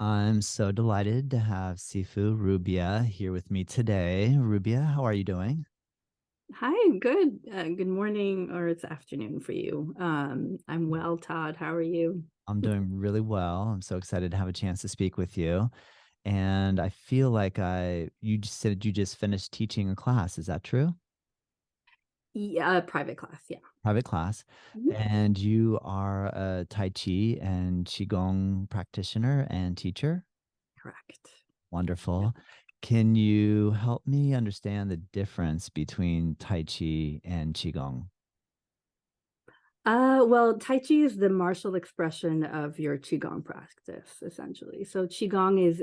I'm so delighted to have Sifu Rubia here with me today. Rubia, how are you doing? Hi, good. Good morning, or it's afternoon for you. I'm well, Todd. How are you? I'm doing really well. I'm so excited to have a chance to speak with you. And I feel like you just said you just finished teaching a class. Is that true? Yeah, private class. Yeah. Private class. Mhm. And you are a Tai Chi and Qigong practitioner and teacher. Correct. Yeah. Wonderful. Can you help me understand the difference between Tai Chi and Qigong? Well, Tai Chi is the martial expression of your Qigong practice, essentially. So Qigong is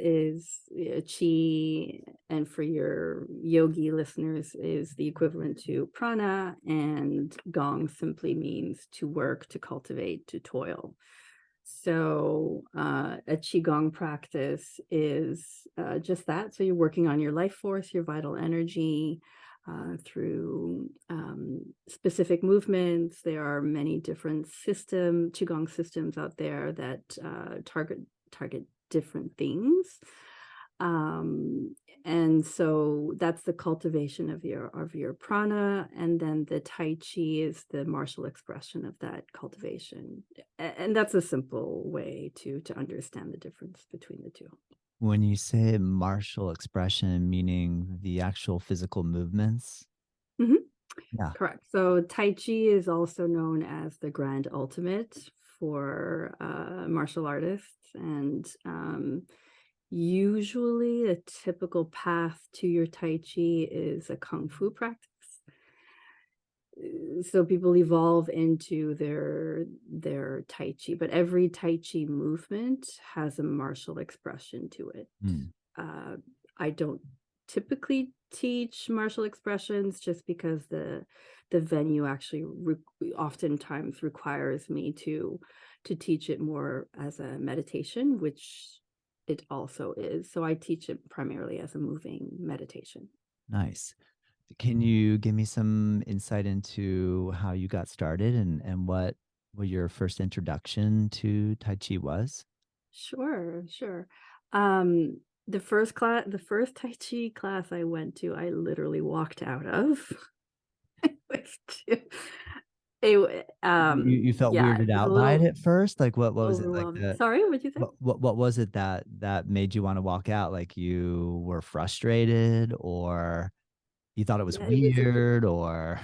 Qi, and for your yogi listeners, is the equivalent to prana, and Gong simply means to work, to cultivate, to toil. So a qigong practice is just that. So you're working on your life force, your vital energy through specific movements. There are many different qigong systems out there that target different things. Um, and so that's the cultivation of your prana, and then the tai chi is the martial expression of that cultivation. And that's a simple way to understand the difference between the two. When you say martial expression, meaning the actual physical movements. Mhm. Yeah. Correct. So Tai Chi is also known as the grand ultimate for martial artists, and usually a typical path to your Tai Chi is a Kung Fu practice. So people evolve into their Tai Chi, but every Tai Chi movement has a martial expression to it. Hmm. Uh, I don't typically teach martial expressions just because the venue actually oftentimes requires me to teach it more as a meditation, which it also is. So I teach it primarily as a moving meditation. Nice. Can you give me some insight into how you got started and what your first introduction to Tai Chi was? Sure, sure. The first Tai Chi class I went to, I literally walked out of. It was too You felt yeah, it weirded was a out by it little at first? Like what was it like overwhelming. Sorry, what'd you say? what was it that made you want to walk out? Like you were frustrated or you thought it was Yeah, it was weird or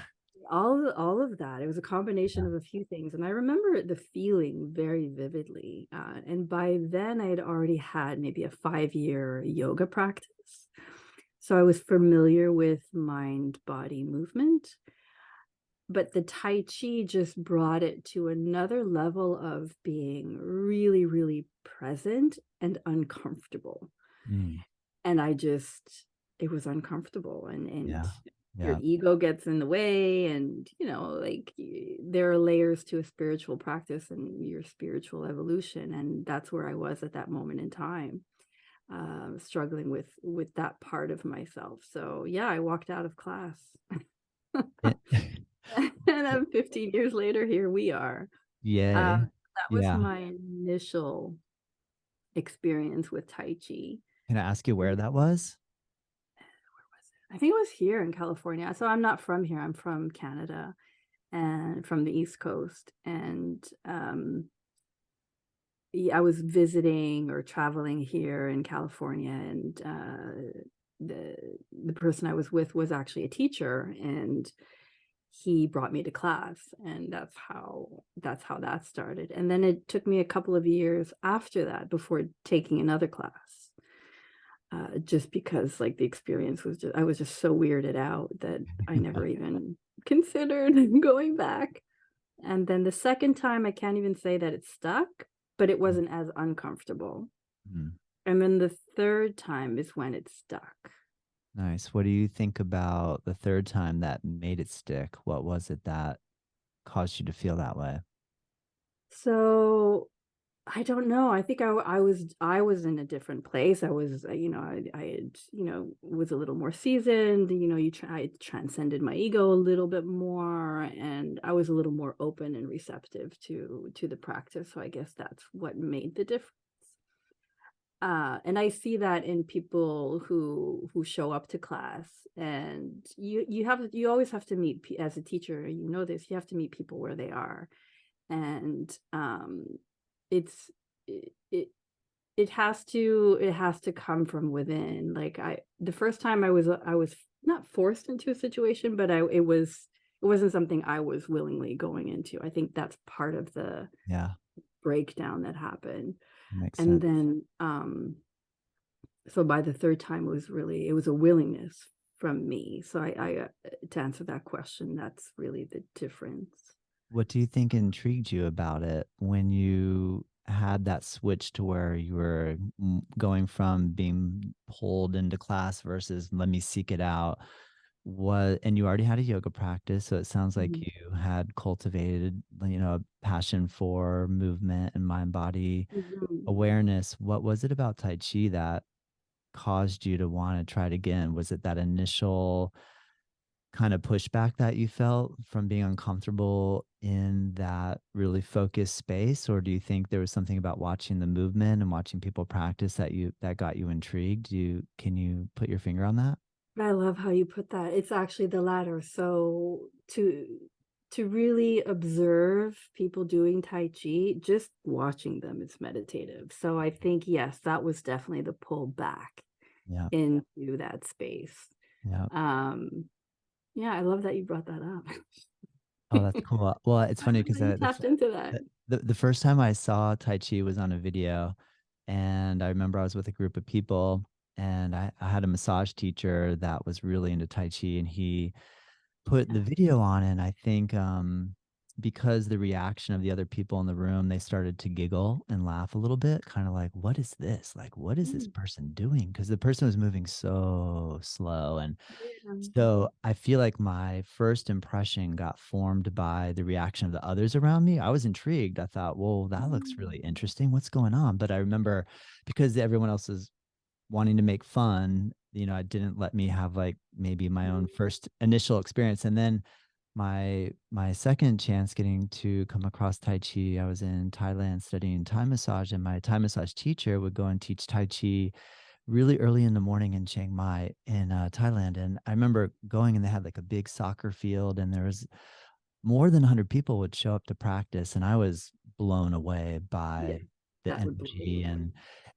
all of that. It was a combination yeah. of a few things, and I remember the feeling very vividly. And by then, I had already had maybe a 5-year yoga practice, so I was familiar with mind body movement. But the Tai Chi just brought it to another level of being really, really present and uncomfortable. Mm, And I just it was uncomfortable, and yeah. your Yeah. ego gets in the way, and like there are layers to a spiritual practice and your spiritual evolution, and that's where I was at that moment in time, struggling with that part of myself. So yeah, I walked out of class. And then 15 years later, here we are. Yay. That was Yeah. my initial experience with Tai Chi. Can I ask you where And that was? where was it? I think it was here in California. So I'm not from here. I'm from Canada and from the East Coast. And yeah, I was visiting or traveling here in California, and the person I was with was actually a teacher, and he brought me to class, and that's how that started. And then it took me a couple of years after that before taking another class, just because like the experience was just I was just so weirded out that I never even considered going back. And then the second time, I can't even say that it stuck, but it wasn't as uncomfortable. Mm, And then the third time is when it stuck. nice. What do you think about the third time that made it stick? What was it that caused you to feel that way? So I don't know. I think I was in a different place. I was, I had, was a little more seasoned. I transcended my ego a little bit more, and I was a little more open and receptive to the practice. So I guess that's what made the difference. And I see that in people who show up to class, and you always have to meet as a teacher, you know this, you have to meet people where they are. And it's it it has to come from within. Like, I the first time I was not forced into a situation, but it wasn't something I was willingly going into. I think that's part of the Yeah, breakdown that happened. that makes And sense. then so by the third time, it was a willingness from me. So to answer that question, that's really the difference. What do you think intrigued you about it when you had that switch to where you were going from being pulled into class versus let me seek it out? What, and you already had a yoga practice, so it sounds like Mhm. you had cultivated, a passion for movement and mind body Mhm. awareness. What was it about Tai Chi that caused you to want to try it again? Was it that initial kind of pushback that you felt from being uncomfortable in that really focused space, or do you think there was something about watching the movement and watching people practice that got you intrigued? Can you put your finger on that? I love how you put that. It's actually the latter. So to really observe people doing Tai Chi, just watching them is meditative. So I think, yes, that was definitely the pull back Yeah, into that space. yeah. Um, yeah, I love that you brought that up. Oh, that's cool. Well, it's I funny love because that you tapped into that. the first time I saw Tai Chi was on a video, and I remember I was with a group of people, and I had a massage teacher that was really into Tai Chi, and he put the video on, and I think because the reaction of the other people in the room, they started to giggle and laugh a little bit, kind of like, what is this? Like, what is this Mm, person doing? Because the person was moving so slow. And yeah. so I feel like my first impression got formed by the reaction of the others around me. I was intrigued. I thought, well, that looks really Mm, interesting. What's going on? But I remember because everyone else is wanting to make fun, it didn't let me have like maybe my own mm, first initial experience. And then my second chance getting to come across Tai Chi, I was in Thailand studying Thai massage, and my Thai massage teacher would go and teach Tai Chi really early in the morning in Chiang Mai in Thailand. And I remember going, and they had like a big soccer field, and there was more than 100 people would show up to practice, and I was blown away yeah, by the that would blow me energy, away.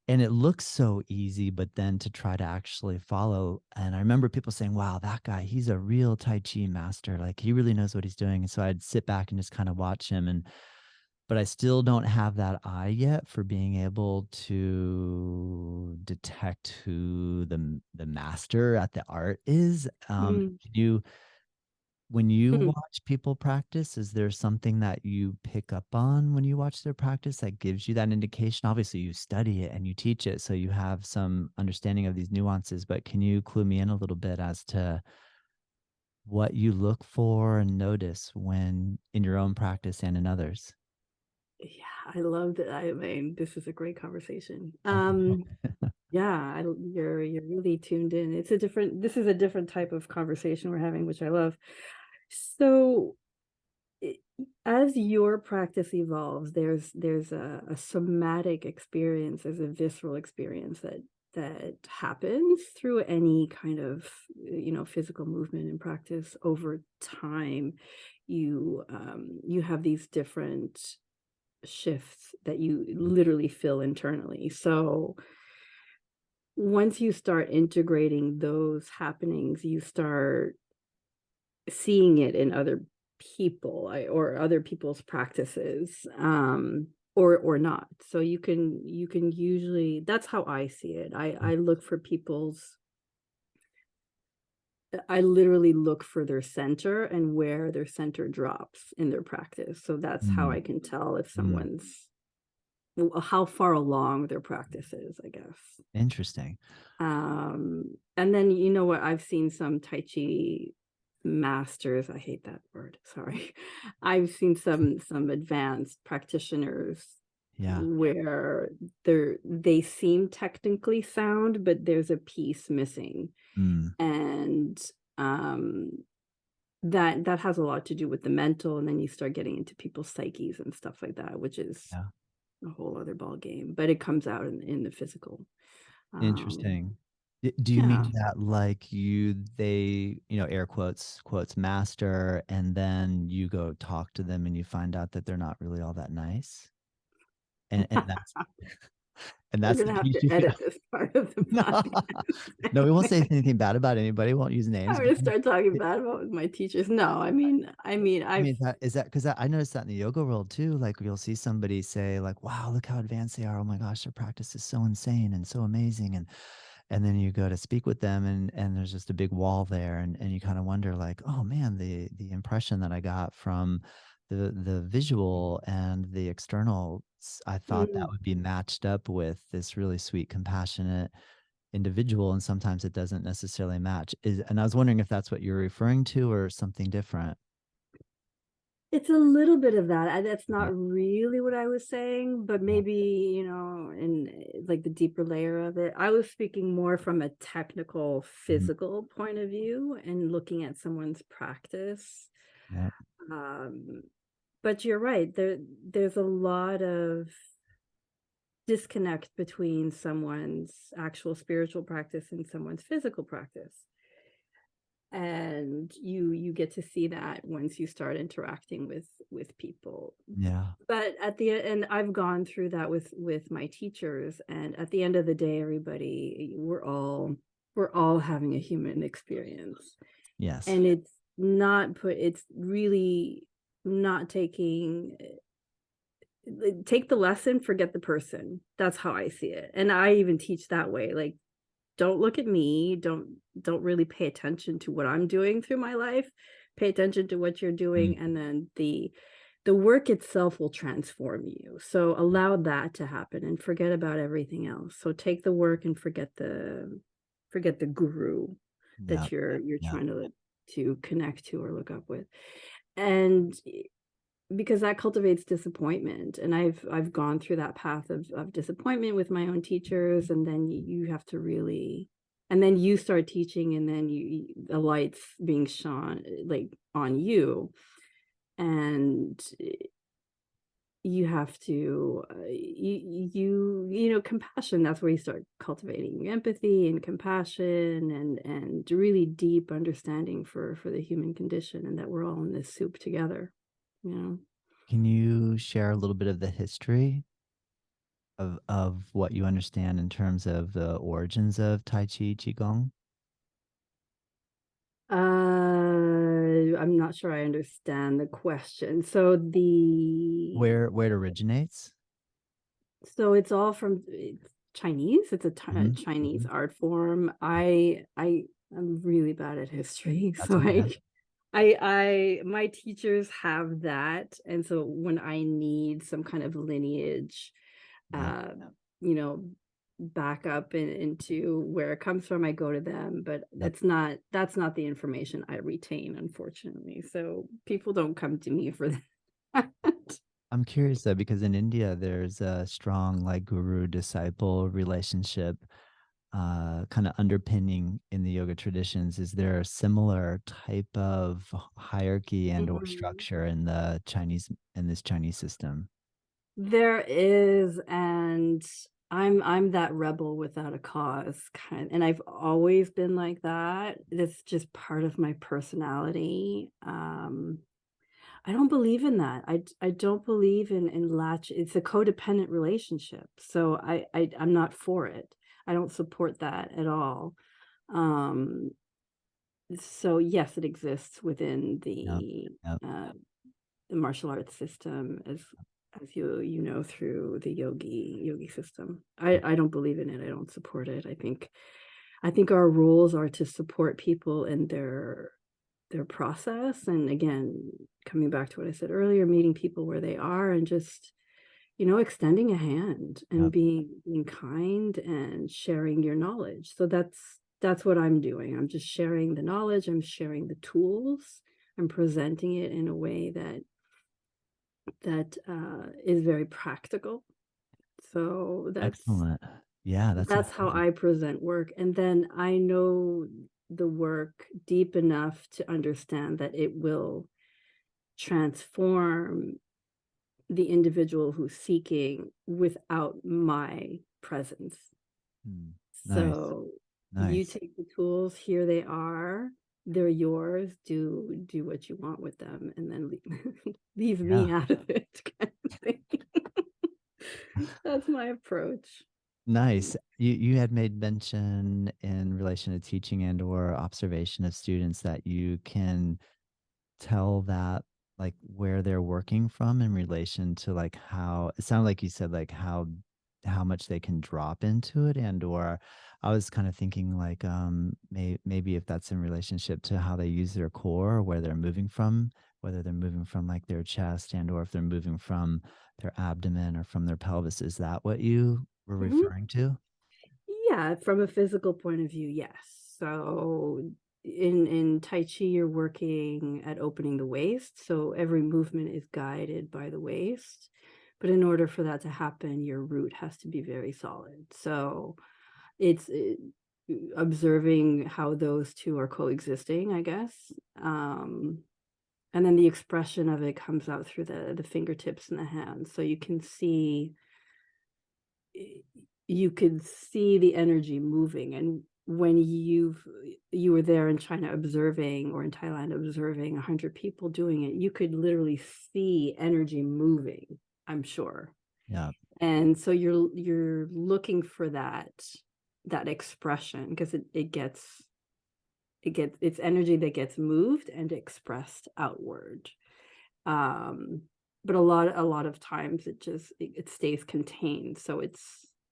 and it looks so easy, but then to try to actually follow. And I remember people saying, wow, that guy, he's a real Tai Chi master, like he really knows what he's doing. And so I'd sit back and just kind of watch him, and but I still don't have that eye yet for being able to detect who the master at the art is. Mm, Can you When you hmm. watch people practice, is there something that you pick up on when you watch their practice that gives you that indication? Obviously, you study it and you teach it, so you have some understanding of these nuances, but can you clue me in a little bit as to what you look for and notice when in your own practice and in others? Yeah, I love that. I mean, this is a great conversation. Okay. Yeah, you're really tuned in. This is a different type of conversation we're having, which I love. So, i- as your practice evolves, there's a somatic experience, there's a visceral experience that happens through any kind of physical movement and practice over time. You have these different shifts that you literally feel internally. So once you start integrating those happenings, you start seeing it in other people, or other people's practices, or not. So you can usually, that's how I see it. I look for people's I literally look for their center and where their center drops in their practice. So that's how I Mm, can tell if mm, someone's how far along their practice is, I guess. interesting. And then you know what? I've seen some Tai Chi masters. I hate that word. Sorry. I've seen some advanced practitioners Yeah. where they seem technically sound, but there's a piece missing. Mm, And um that has a lot to do with the mental, and then you start getting into people's psyches and stuff like that, which is yeah. a whole other ball game, but it comes out in the physical. Um, Interesting. Do you yeah. mean that like they, air quotes master, and then you go talk to them and you find out that they're not really all that nice? And that's and We're that's gonna the have piece to you feel. edit this part of the No. No, we won't say podcast. anything bad about anybody, won't use I'm names, but gonna start talking bad about my teachers. No, I I've mean, is that because I noticed that in the yoga world too. Like you'll see somebody say, like, wow, look how advanced they are. Oh my gosh, their practice is so insane and so amazing. And then you go to speak with them and there's just a big wall there. And you kind of wonder, like, oh man, the impression that I got from the visual and the external, I thought that mm, would be matched up with this really sweet, compassionate individual, and sometimes it doesn't necessarily match. And I was wondering if that's what you're referring to or something different. it's a little bit of that. That's Okay. not really what I was saying, but Yeah. maybe, in like the deeper layer of it. I was speaking more from a technical, Mhm. physical point of view and looking at someone's practice. Yeah. Um, but you're right. There's a lot of disconnect between someone's actual spiritual practice and someone's physical practice. And you get to see that once you start interacting with people. Yeah. But at the end, I've gone through that with my teachers, and at the end of the day, everybody, we're all having a human experience. Yes. And it's really not taking, like, take the lesson, forget the person. That's how I see it. And I even teach that way. Like, don't look at me. Don't really pay attention to what I'm doing through my life. Pay attention to what you're Mm. doing, and then the work itself will transform you. So allow that to happen and forget about everything else. So take the work and forget the guru Yeah. that you're Yeah. trying to connect to or look up with. And because that cultivates disappointment, and I've gone through that path of disappointment with my own teachers, and then you have to really, and then you start teaching, and then the lights being shone like on you, and you have to compassion. That's where you start cultivating empathy and compassion, and really deep understanding for the human condition, and that we're all in this soup together, you know. Can you share a little bit of the history of what you understand in terms of the origins of Tai Chi Qigong? I'm not sure I understand the question. So Where it originates? it's all from, it's Chinese. It's a Mhm. Chinese Mhm. art form. I'm really bad at history, That's so okay. my teachers have that, and so when I need some kind of lineage, Yeah. uh, you know, back up into where it comes from, I go to them, but Yep. that's not the information I retain, unfortunately. So people don't come to me for that. I'm curious though, because in India there's a strong like guru disciple relationship kind of underpinning in the yoga traditions. Is there a similar type of hierarchy and or Mhm. structure in this Chinese system? There is, and I'm that rebel without a cause kind, and I've always been like that. It's just part of my personality. I don't believe in that. I don't believe in latch. It's a codependent relationship. So I'm not for it. I don't support that at all. Um, so yes, it exists within Yep. Yep. uh, the martial arts system, as you know, through the yogi system. I don't believe in it. I don't support it. I think our roles are to support people in their process, and again, coming back to what I said earlier, meeting people where they are, and just, extending a hand and Yep. being kind and sharing your knowledge. So that's what I'm doing. I'm just sharing the knowledge, I'm sharing the tools, I'm presenting it in a way that is very practical. So that's Excellent. Yeah, that's that's how amazing. I present work, and then I know the work deep enough to understand that it will transform the individual who's seeking without my presence. Mm. Nice. So you Nice. take the tools, here they are, they're yours, do what you want with them, and then leave Yeah. me out of it kind of thing. That's my approach. Nice. You had made mention in relation to teaching and or observation of students that you can tell that, like, where they're working from in relation to, like, how it sounded like you said, like, how much they can drop into it and or I was kind of thinking like, maybe if that's in relationship to how they use their core, where they're moving from, whether they're moving from, like, their chest and or if they're moving from their abdomen or from their pelvis. Is that what you were Mhm. referring to? Yeah, from a physical point of view, yes. So in Tai Chi, you're working at opening the waist, so every movement is guided by the waist. But in order for that to happen, your root has to be very solid. So it's observing how those two are coexisting, I guess. And then the expression of it comes out through the fingertips and the hands. So y- you could see the energy moving. And when you were there in China observing, or in Thailand observing 100 people doing it, you could literally see energy moving, I'm sure. Yeah. And so you're looking for that expression, because it's energy that gets moved and expressed outward. Um, but a lot of times it stays contained. So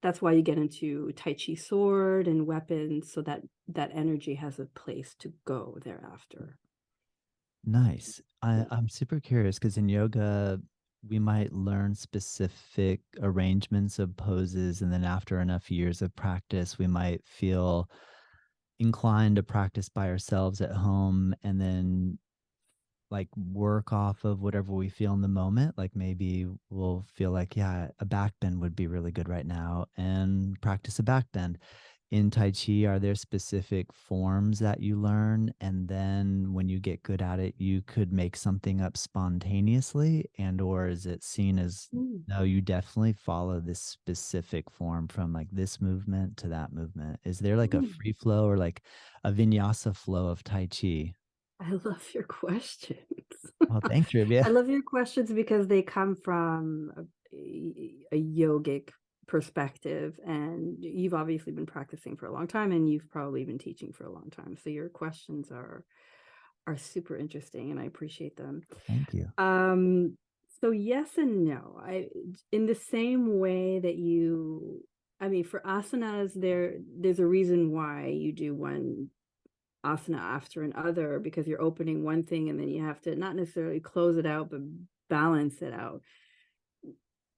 that's why you get into Tai Chi sword and weapons, so that that energy has a place to go thereafter. Nice. Yeah. I'm super curious because in yoga, we might learn specific arrangements of poses, and then after enough years of practice, we might feel inclined to practice by ourselves at home and then like work off of whatever we feel in the moment. Like maybe we'll feel like, yeah, a back bend would be really good right now and practice a back bend. In Tai Chi, are there specific forms that you learn? And then when you get good at it, you could make something up spontaneously? And or is it seen as, Mm. no, you definitely follow this specific form from like this movement to that movement? Is there like a Mm. free flow or like a vinyasa flow of Tai Chi? I love your questions. Well, thanks, Rubia. I love your questions because they come from a yogic perspective, and you've obviously been practicing for a long time, and you've probably been teaching for a long time. So your questions are super interesting, and I appreciate them. Thank you. Um, so yes and no. In the same way that I mean, for asanas, there's a reason why you do one asana after another, because you're opening one thing and then you have to not necessarily close it out, but balance it out,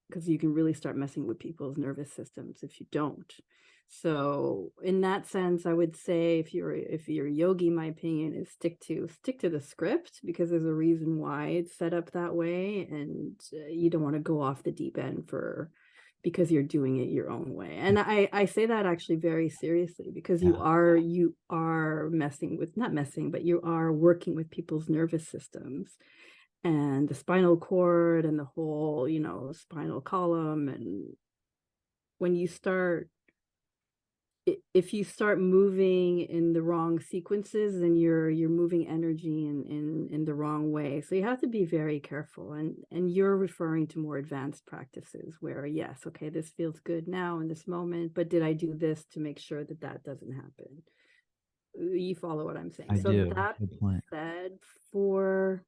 because you can really start messing with people's nervous systems if you don't. So in that sense, I would say if you're a yogi, my opinion is stick to the script, because there's a reason why it's set up that way, and you don't want to go off the deep end because you're doing it your own way. And I say that actually very seriously, because Yeah. you are messing with, not messing, but you are working with people's nervous systems and the spinal cord and the whole, spinal column. And when you start, if you start moving in the wrong sequences, then you're moving energy in the wrong way. So you have to be very careful. And you're referring to more advanced practices where, yes, okay, this feels good now in this moment, but did I do this to make sure that that doesn't happen? You follow what I'm saying? I So do. that Good being point. said, for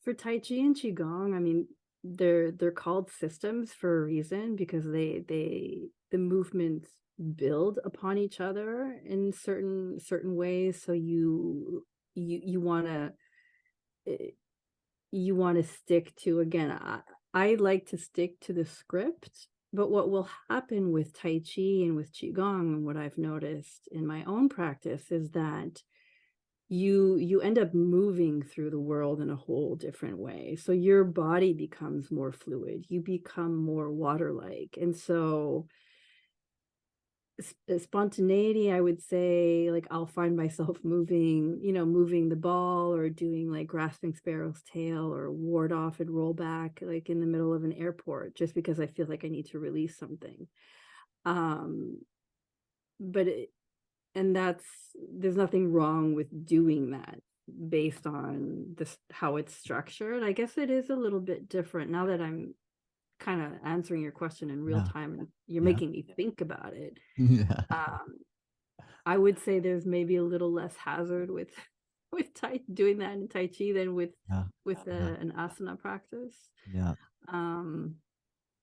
Tai Chi and Qigong, I mean, they're called systems for a reason, because the movements build upon each other in certain ways. So you want to stick to, again, I like to stick to the script. But what will happen with Tai Chi and with Qigong, and what I've noticed in my own practice, is that you end up moving through the world in a whole different way. So your body becomes more fluid, you become more water like. And so Spontaneity, I would say, like, I'll find myself moving the ball or doing like grasping sparrow's tail or ward off and roll back like in the middle of an airport just because I feel like I need to release something. Um, but it, and that's there's nothing wrong with doing that based on this how it's structured. I guess it is a little bit different now that I'm kind of answering your question in real Yeah. time and you're Yeah. making me think about it. Yeah. Um, I would say there's maybe a little less hazard with with doing that in Tai Chi than Yeah. Yeah. an asana practice. Yeah. Um,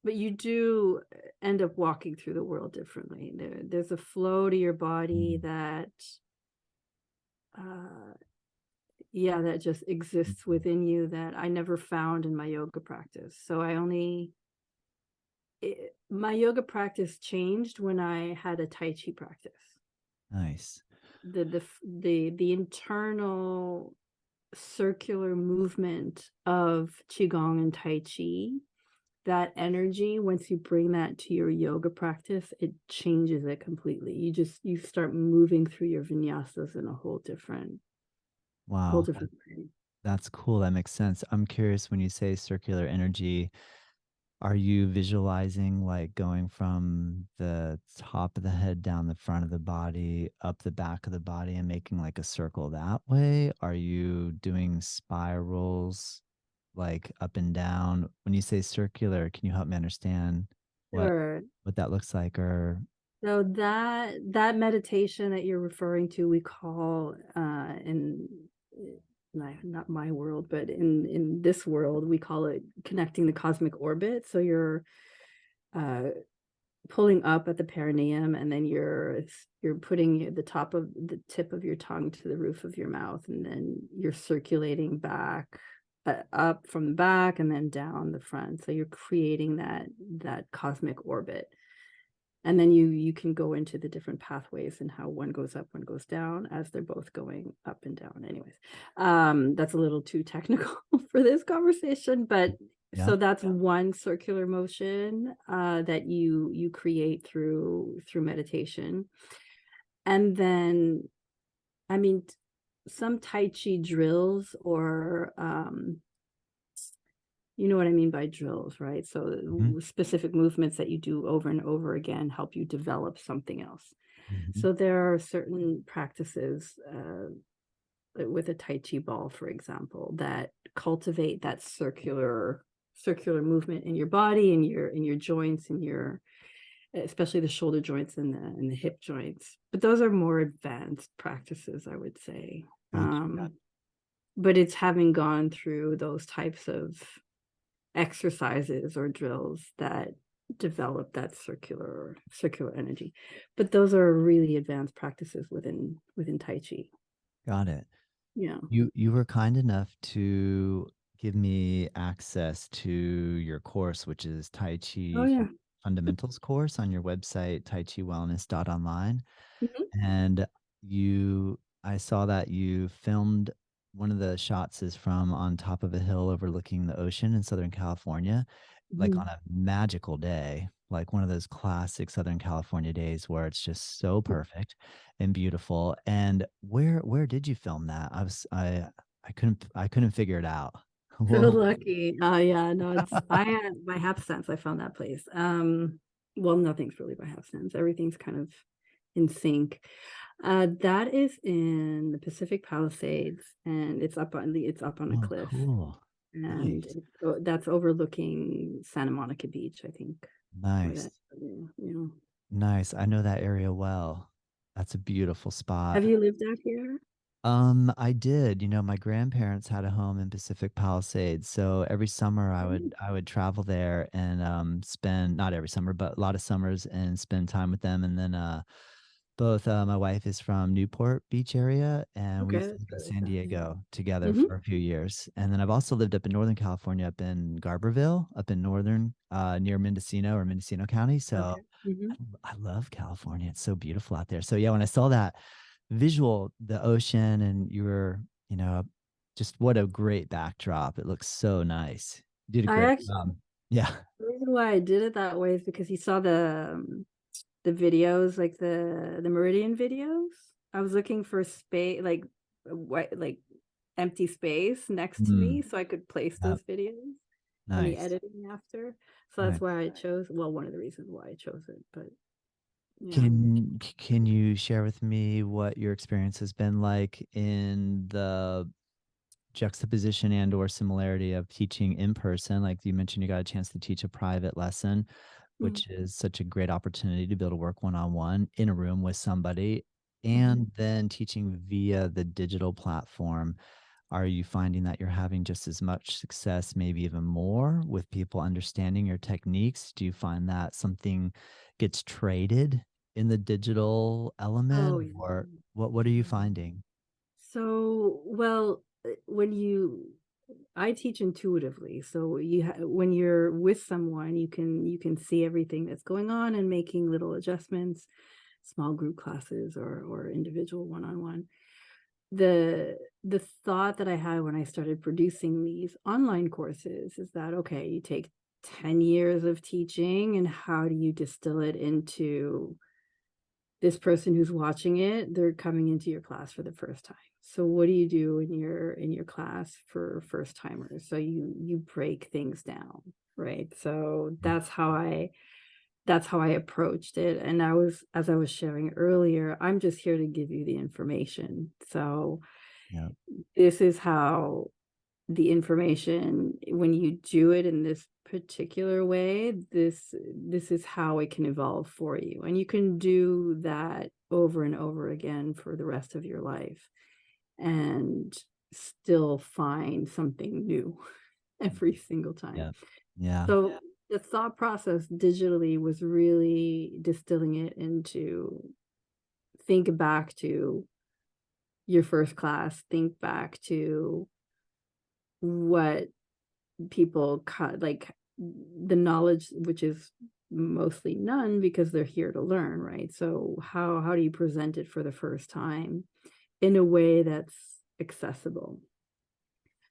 but you do end up walking through the world differently. There's a flow to your body Mm, that, uh, yeah, that just exists mhm. within you that I never found in my yoga practice. So my yoga practice changed when I had a Tai Chi practice. Nice. The internal circular movement of qigong and tai chi, that energy, once you bring that to your yoga practice, it changes it completely. You start moving through your vinyasas in a whole Wow. different way. That's cool. That makes sense. I'm curious when you say circular energy, are you visualizing like going from the top of the head down the front of the body, up the back of the body, and making like a circle that way? Are you doing spirals like up and down? When you say circular, can you help me understand what Sure. what that looks like? Or So that meditation that you're referring to, we call in not my world, but in this world, we call it connecting the cosmic orbit. So you're uh, pulling up at the perineum, and then you're putting the top of the tip of your tongue to the roof of your mouth, and then you're circulating back up from the back and then down the front. So you're creating that cosmic orbit. And then you can go into the different pathways and how one goes up, one goes down as they're both going up and down. Anyways, that's a little too technical for this conversation, but yeah, so that's one circular motion that you create through meditation. And then, I mean, some Tai Chi drills or you know what I mean by drills, right? hmm, So specific movements that you do over and over again help you develop something else. hmm, So there are certain practices with a Tai Chi ball, for example, that cultivate that circular movement in your body, in your joints, in your especially the shoulder joints and the hip joints. But those are more advanced practices, I would say. gotcha. But it's having gone through those types of exercises or drills that develop that circular energy. But those are really advanced practices within Tai Chi. Got it. Yeah. You were kind enough to give me access to your course, which is Tai Oh Chi yeah. Fundamentals course on your website, taichiwellness.online. Mhm. And I saw that you filmed one of the shots is from on top of a hill overlooking the ocean in Southern California, like on Mhm. a magical day, like one of those classic Southern California days where it's just so perfect and beautiful. And where did you film that? I couldn't figure it out. So Whoa. lucky. Oh yeah, no, it's I by happenstance I found that place. Well, nothing's really by happenstance. Everything's kind of in sync. That is in the Pacific Palisades, and it's up on a Oh, cliff, cool. and Nice. that's overlooking Santa Monica Beach, I think, where that. Nice. Yeah. Nice. I know that area well. That's a beautiful Have spot. you lived out here? I did. My grandparents had a home in Pacific Palisades, so every summer Mm. I would travel there and spend not every summer, but a lot of summers and spend time with them. And then both my wife is from Newport Beach area, and we Okay, used to that's live in really San fun. Yeah. Diego together Hmm. for a few years. And then I've also lived up in Northern California, up in Garberville, up in northern near Mendocino or Mendocino County. So Okay. Hmm. I love California. It's so beautiful out there. So yeah, when I saw that visual, the ocean, and you were, just what a great backdrop. It looks so nice. You did a I great actually job. Yeah. The reason why I did it that way is because you saw the the videos, like the Meridian videos. I was looking for space, like what, like empty space next to Mm, me so I could place yep, those videos in the nice, editing after. So that's nice. why I chose, well, one of the reasons why I chose it, but yeah. Can you share with me what your experience has been like in the juxtaposition and or similarity of teaching in person? Like you mentioned, you got a chance to teach a private lesson, Mm, which is such a great opportunity to be able to work one-on-one in a room with somebody, mhm. and then teaching via the digital platform. Are you finding that you're having just as much success, maybe even more, with people understanding your techniques? Do you find that something gets traded in the digital element, Oh, yeah. or what are you Yeah. finding? So, well, when you I teach intuitively, so when you're with someone, you can see everything that's going on and making little adjustments, small group classes or individual one-on-one. The thought that I had when I started producing these online courses is that, okay, you take 10 years of teaching, and how do you distill it into this person who's watching it? They're coming into your class for the first time. So what do you do in your class for first timers? So you break things down, right? So Mm, that's how I approached it. And as I was sharing earlier, I'm just here to give you the information. So yeah, this is how the information, when you do it in this particular way, this is how it can evolve for you. And you can do that over and over again for the rest of your life and still find something new every single time. yeah, yeah, So yeah, the thought process digitally was really distilling it into, think back to your first class, think back to what people cut, like the knowledge, which is mostly none because they're here to learn, right? So how do you present it for the first time in a way that's accessible?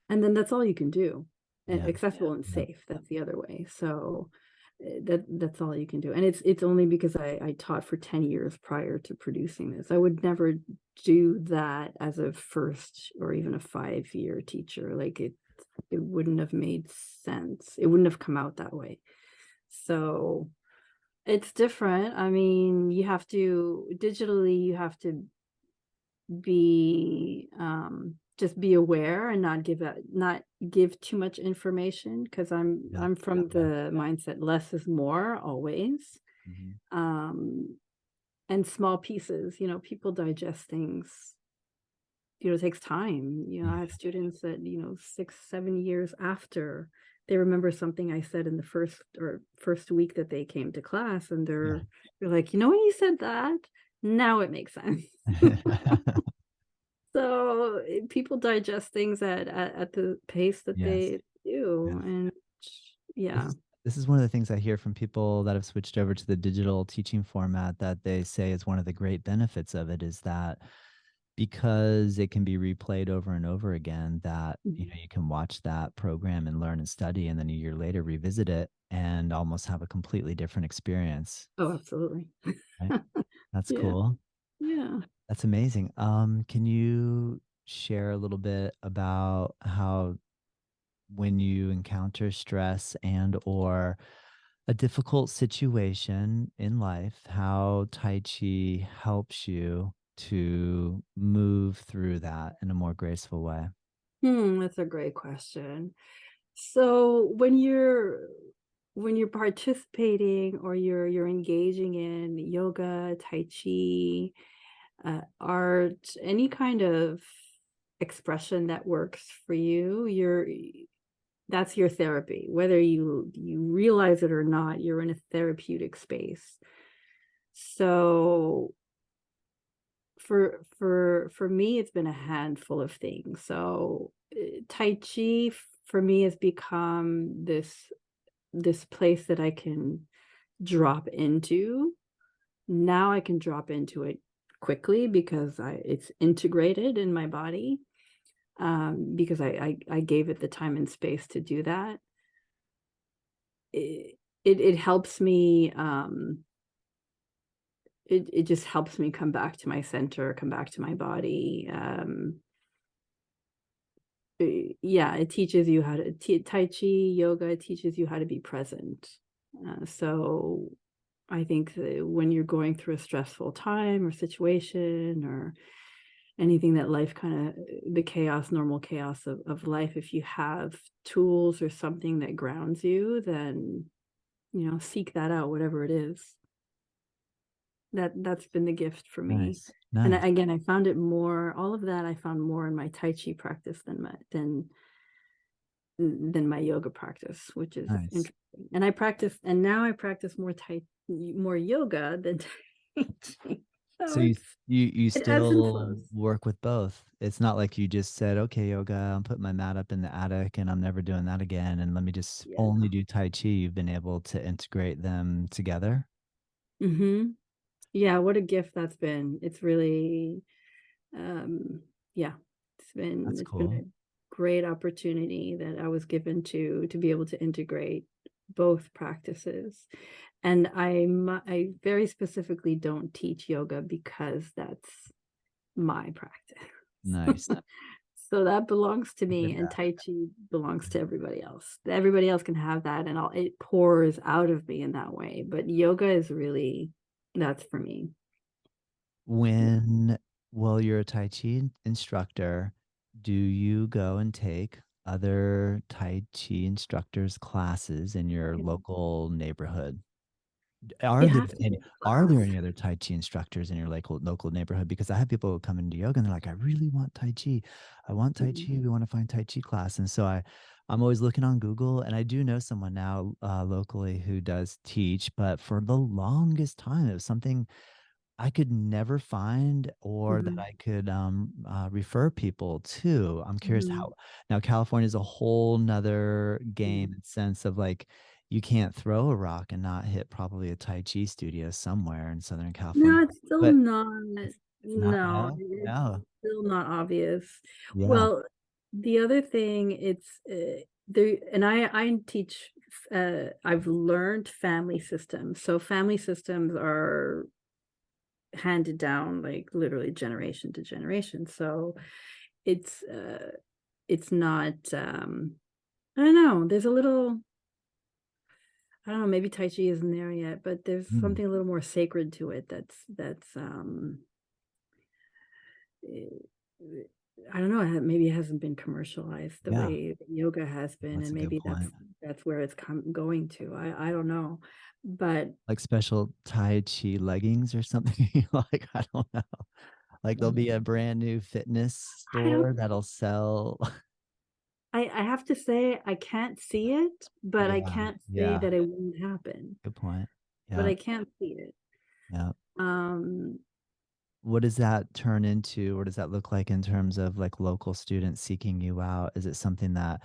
And then that's all you can do. yeah, Accessible and yeah, safe, that's the other way. So that's all you can do. And it's only because I taught for 10 years prior to producing this. I would never do that as a first or even a 5-year teacher. Like it wouldn't have made sense. It wouldn't have come out that way. So it's different. I mean, you have to digitally, you have to be just be aware and not give too much information, because yeah. I'm from the mindset less is more always. Mhm. Um and small pieces, people digest things, it takes time. I have Yeah, students that, 6, 7 years after, they remember something I said in the first week that they came to class, and yeah. they're like, when you said that, now it makes sense." So, people digest things at the pace that Yes, they do, yes. and This yeah. is this is one of the things I hear from people that have switched over to the digital teaching format, that they say is one of the great benefits of it, is that because it can be replayed over and over again, that Mhm. you can watch that program and learn and study, and then a year later revisit it and almost have a completely different experience. Oh, absolutely. Right? That's Yeah, cool. yeah. That's amazing. Can you share a little bit about how, when you encounter stress and or a difficult situation in life, how Tai Chi helps you to move through that in a more graceful way? That's a great question. So when you're participating, or you're engaging in yoga, tai chi, art, any kind of expression that works for you, that's your therapy. Whether you realize it or not, you're in a therapeutic space. So for me, it's been a handful of things. So tai chi for me has become this place that I can drop into. Now I can drop into it quickly because it's integrated in my body, because I gave it the time and space to do that. It helps me, it just helps me come back to my center, come back to my body. Yeah, it teaches you how to Tai Chi yoga teaches you how to be present. So I think that when you're going through a stressful time or situation or anything that life kind of the chaos, normal chaos of life, if you have tools or something that grounds you, then seek that out, whatever it is. That's been the gift for me. Nice, And nice, again, I found it more all of that I found more in my Tai Chi practice than my yoga practice, which is nice. interesting. And now I practice more yoga than Tai Chi. So So you it ebbs and still flows. work with both. It's not like you just said, okay, yoga, I'm putting my mat up in the attic and I'm never doing that again. And let me just Yeah, only no. do Tai Chi. You've been able to integrate them together. Mhm. Yeah, what a gift that's been. It's really, um, yeah, That's it's been cool. a great opportunity that I was given to be able to integrate both practices. And I very specifically don't teach yoga because that's my practice. Nice. So that belongs to I me, did and that. Tai Chi belongs to everybody else. Everybody else can have that, and it pours out of me in that way. But yoga is really that's for me. Yeah. When, well, you're a Tai Chi instructor, do you go and take other Tai Chi instructors' classes in your Yeah. local neighborhood? You have to Any take a are there class. any other Tai Chi instructors in your local neighborhood? Because I have people who come into yoga and they're like, I really want Tai Chi. I want Tai Mhm. Chi. We want to find Tai Chi class. And so I'm always looking on Google, and I do know someone now locally who does teach, but for the longest time, it was something I could never find or that Mhm. I could refer people to. I'm curious Mhm. how now California is a whole nother Yeah. game in sense of like you can't throw a rock and not hit probably a Tai Chi studio somewhere in Southern California. No, it's still But not it's not, no, no, it's no. still not obvious. Yeah. Well, the other thing, it's, there and I teach, I've learned family systems. So family systems are handed down, like, literally generation to generation. So it's, it's not, I don't know, there's a little I don't know, maybe Tai Chi isn't there yet, but there's Mm, something a little more sacred to it eh, I don't know, maybe it hasn't been commercialized the yeah. way that yoga has been, That's and a good maybe point. that's where it's going to. I don't know, but Like special Tai Chi leggings or something. Like, I don't know. Like there'll be a brand new fitness I don't. store that'll sell. I have to say I can't see it, but I Yeah. can't say Yeah. that it won't happen. Good point. But Yeah. I can't see it. Yeah. Um, What does that turn into? What does that look like in terms of like local students seeking you out? Is it something that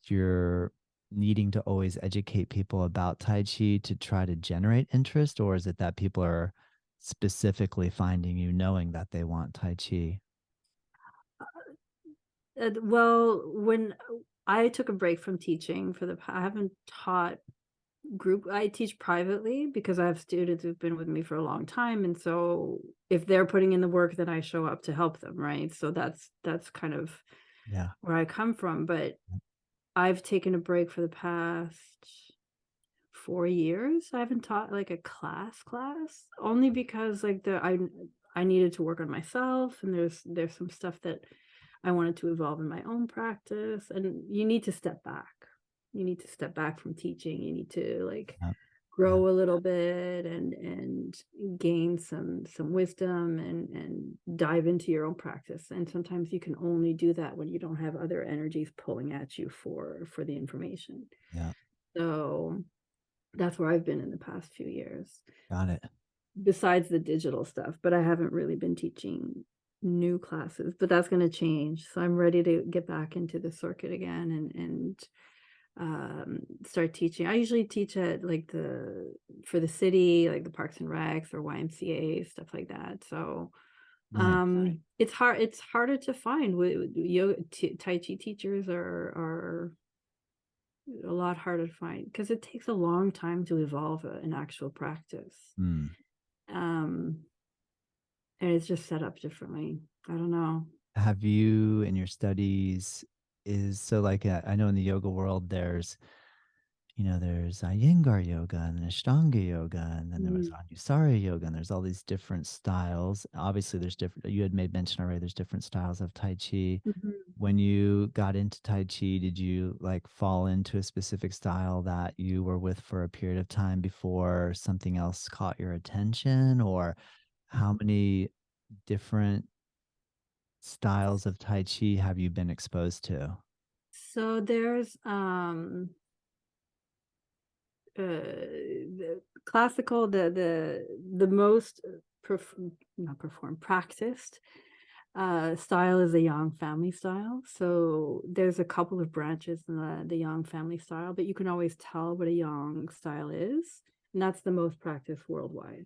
you're needing to always educate people about Tai Chi to try to generate interest, or is it that people are specifically finding you knowing that they want Tai Chi? well, when I took a break from teaching I haven't taught group I teach privately because I have students who've been with me for a long time, and so if they're putting in the work, then I show up to help them, right? So that's kind of Yeah. where I come from, but I've taken a break for the past 4 years. I haven't taught like a class, only because like I needed to work on myself, and there's some stuff that I wanted to evolve in my own practice, and you need to step back. You need to step back from teaching. You need to like Yeah. Yeah. grow a little bit and gain some wisdom and dive into your own practice. And sometimes you can only do that when you don't have other energies pulling at you for the information. Yeah. So that's where I've been in the past few years, Got it. besides the digital stuff, but I haven't really been teaching new classes, but that's going to change. So I'm ready to get back into the circuit again and start teaching. I usually teach at like for the city, like the Parks and Recs or YMCA, stuff like that. So Nice. it's harder to find yoga Tai Chi teachers are a lot harder to find because it takes a long time to evolve an actual practice. Mm. And it's just set up differently. I don't know. Have you in your studies is so like I know in the yoga world there's there's Iyengar yoga and Ashtanga yoga, and then there was Mm, Anusara yoga, and there's all these different styles. Obviously, there's different. You had made mention already. There's different styles of Tai Chi. mhm. When you got into Tai Chi, did you like fall into a specific style that you were with for a period of time before something else caught your attention, or how many different styles of Tai Chi have you been exposed to? So there's the classical, the most not performed, practiced style is the Yang family style. So there's a couple of branches in the Yang family style, but you can always tell what a Yang style is, and that's the most practiced worldwide.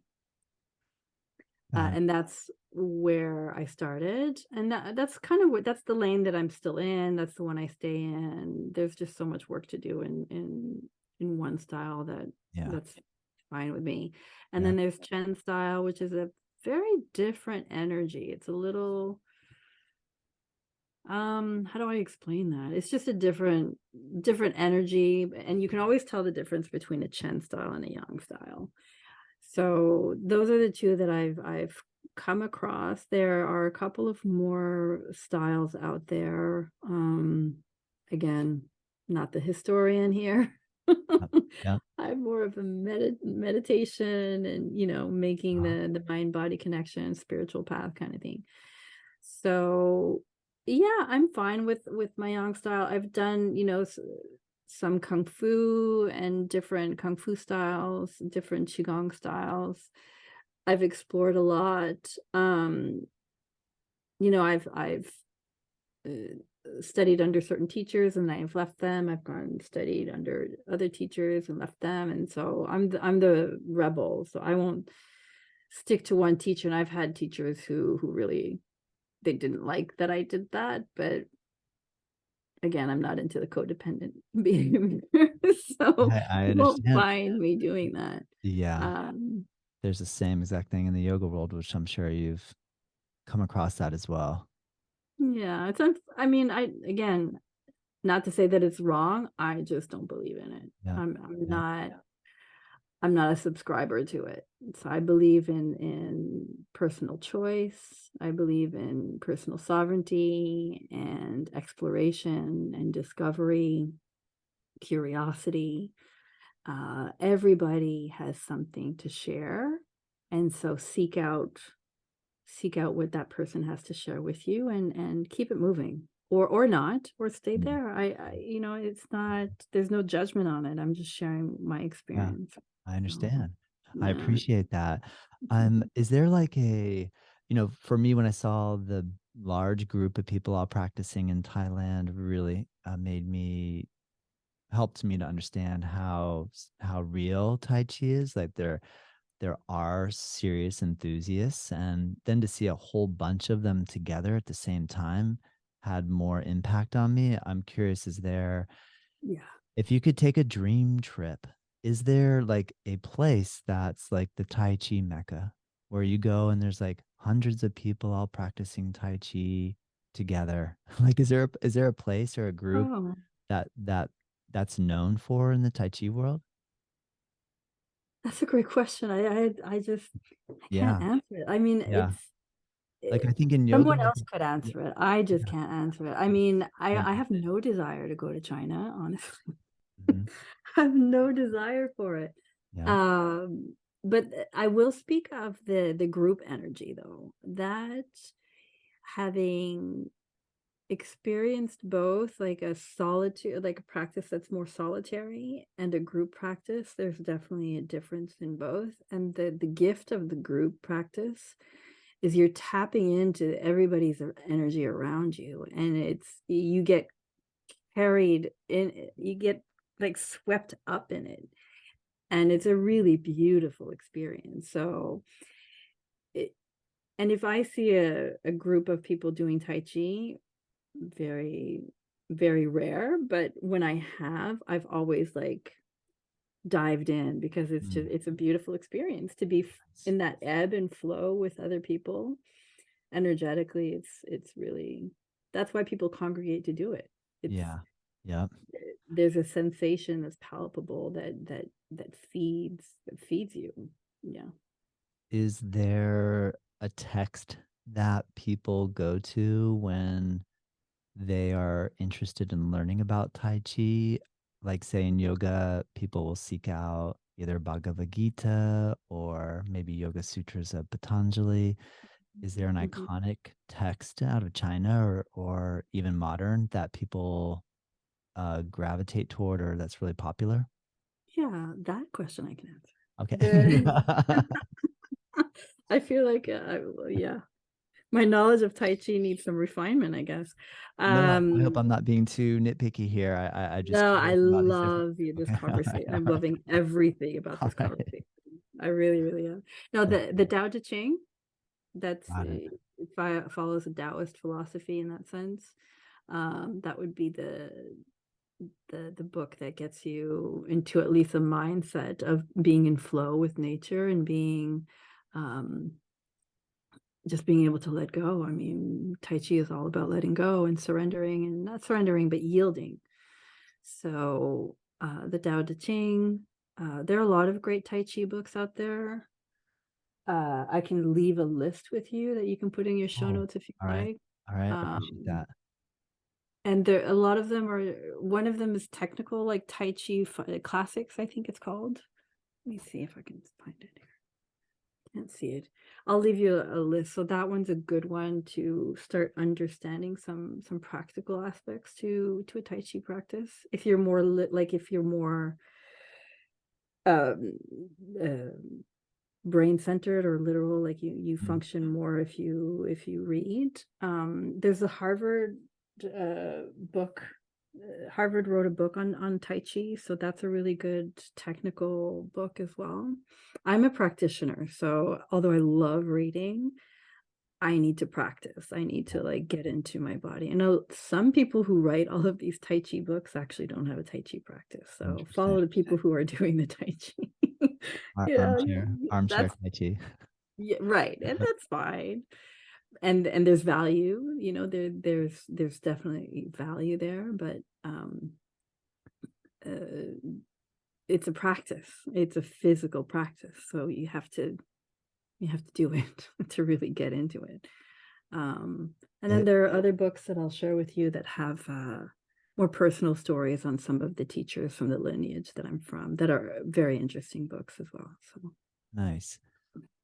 Uh, And that's where I started, and that's kind of what that's the lane that I'm still in. That's the one I stay in. There's just so much work to do in one style yeah, that's fine with me. And yeah, then there's Chen style, which is a very different energy. It's a little how do I explain that? It's just a different energy, and you can always tell the difference between a Chen style and a Yang style. So those are the two that I've come across. There are a couple of more styles out there. Again, not the historian here. yeah, yeah, I'm more of a meditation and making uh, the mind body connection, spiritual path kind of thing. So yeah, I'm fine with my yang style. I've done some kung fu and different kung fu styles, different qigong styles. I've explored a lot. I've studied under certain teachers and I've left them. I've gone and studied under other teachers and left them. And so I'm the rebel. So I won't stick to one teacher. And I've had teachers who really they didn't like that I did that, but again, I'm not into the codependent behavior, so I you won't understand. find me doing that. Yeah, Um, there's the same exact thing in the yoga world, which I'm sure you've come across that as well. yeah, I mean, I again, not to say that it's wrong, I just don't believe in it. Yeah, I'm yeah, not a subscriber to it. So I believe in personal choice. I believe in personal sovereignty and exploration and discovery, curiosity. Everybody has something to share, and so seek out what that person has to share with you, and keep it moving, or not, or stay mm, there. It's not. There's no judgment on it. I'm just sharing my yeah. experience. I So, understand. I yeah. appreciate that. Is there like for me, when I saw the large group of people all practicing in Thailand, really made me helped me to understand how real Tai Chi is. Like there are serious enthusiasts, and then to see a whole bunch of them together at the same time had more impact on me. I'm curious, is there Yeah. if you could take a dream trip, is there like a place that's like the Tai Chi Mecca where you go and there's like hundreds of people all practicing Tai Chi together? Like is there a place or a group Oh, that's known for in the Tai Chi world? that's a great question. I just I can't Yeah. answer it. I mean, Yeah. Like I it, think in yoga, someone I else think, could yeah, answer it. I just yeah, can't answer it. I mean, yeah. I have no desire to go to China, honestly. Mhm. I have no desire for it. Yeah. Um, but I will speak of the group energy though. That having experienced both like a solitude, like a practice that's more solitary and a group practice, there's definitely a difference in both. And the gift of the group practice is you're tapping into everybody's energy around you, and it's you get carried in it, you get like swept up in it, and it's a really beautiful experience. So it, and if I see a group of people doing Tai Chi, very, very rare, but when I have, I've always like dived in, because it's just Mm, it's a beautiful experience to be nice. in that ebb and flow with other people energetically. It's really, that's why people congregate to do it. It's Yeah. Yep. there's a sensation that's palpable that feeds you. Yeah. Is there a text that people go to when they are interested in learning about Tai Chi? Like, say, in yoga, people will seek out either Bhagavad Gita or maybe Yoga Sutras of Patanjali. Is there an Mhm. iconic text out of China or even modern that people gravitate toward or that's really popular? Yeah, that question I can answer. Okay. The I feel like, well, yeah, my knowledge of Tai Chi needs some refinement, I guess. No, I hope Um, I'm not being too nitpicky here. I just no, I curious about these different. love you this Okay, all right, conversation. all I'm right, loving everything about all this right. conversation. I really, really am. No, That's the great. Tao Te Ching, that's Got it. it follows a Taoist philosophy in that sense. That would be the book that gets you into at least a mindset of being in flow with nature and being um just being able to let go. I mean, Tai Chi is all about letting go and surrendering, and not surrendering, but yielding. So, the Tao Te Ching, there are a lot of great Tai Chi books out there. I can leave a list with you that you can put in your show Oh, notes if you all right. like. All right. Appreciate Um, that. and there, a lot of them are, one of them is technical, like Tai Chi Classics, I think it's called. Let me see if I can find it. Can't see it. I'll leave you a list. So that one's a good one to start understanding some practical aspects to a Tai Chi practice. If you're more like if you're more um, uh, brain centered or literal, like you Mm, function more if you read. There's a Harvard book. Harvard wrote a book on Tai Chi, so that's a really good technical book as well. I'm a practitioner, so although I love reading, I need to practice. I need yeah, to like get into my body. I know some people who write all of these Tai Chi books actually don't have a Tai Chi practice. So interesting. follow the people who are doing the Tai Chi. Armchair That's Tai Chi. yeah, right. And that's fine. And there's value, there's definitely value there, but uh it's a practice. It's a physical practice. So you have to do it to really get into it. And then It, there are other books that I'll share with you that have more personal stories on some of the teachers from the lineage that I'm from that are very interesting books as well. So nice.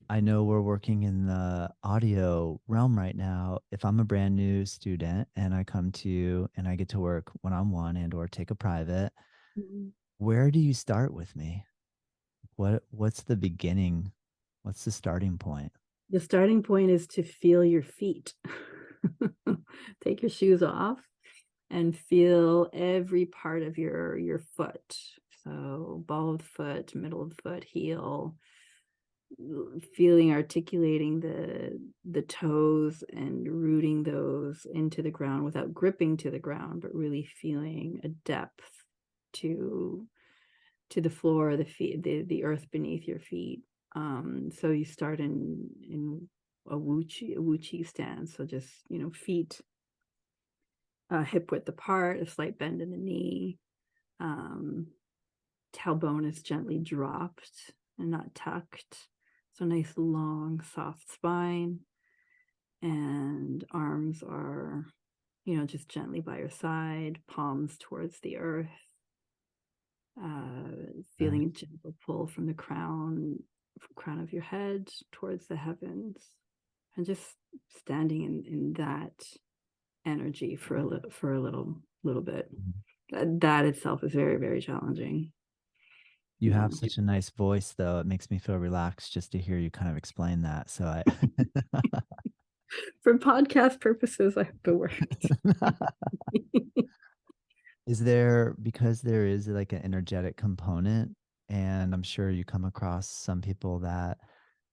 I know we're working in the audio realm right now. If I'm a brand new student and I come to you and I get to work one-on-one and or take a private, mhm. where do you start with me? What's the beginning? What's the starting point? The starting point is to feel your feet. Take your shoes off and feel every part of your foot. So ball of the foot, middle of the foot, heel, feeling articulating the toes and rooting those into the ground without gripping to the ground, but really feeling a depth to the floor, the feet, the earth beneath your feet. So you start in a wu chi stance. So just feet hip width apart, a slight bend in the knee. Um, Tailbone is gently dropped and not tucked. So nice, long, soft spine. And arms are, just gently by your side, palms towards the earth. Feeling a gentle pull from the crown of your head towards the heavens. And just standing in that energy for a little bit. Mhm. That itself is very, very challenging. You Yeah. have such a nice voice, though. It makes me feel relaxed just to hear you kind of explain that. So I For podcast purposes, I hope it worked. is there because there is like an energetic component, and I'm sure you come across some people that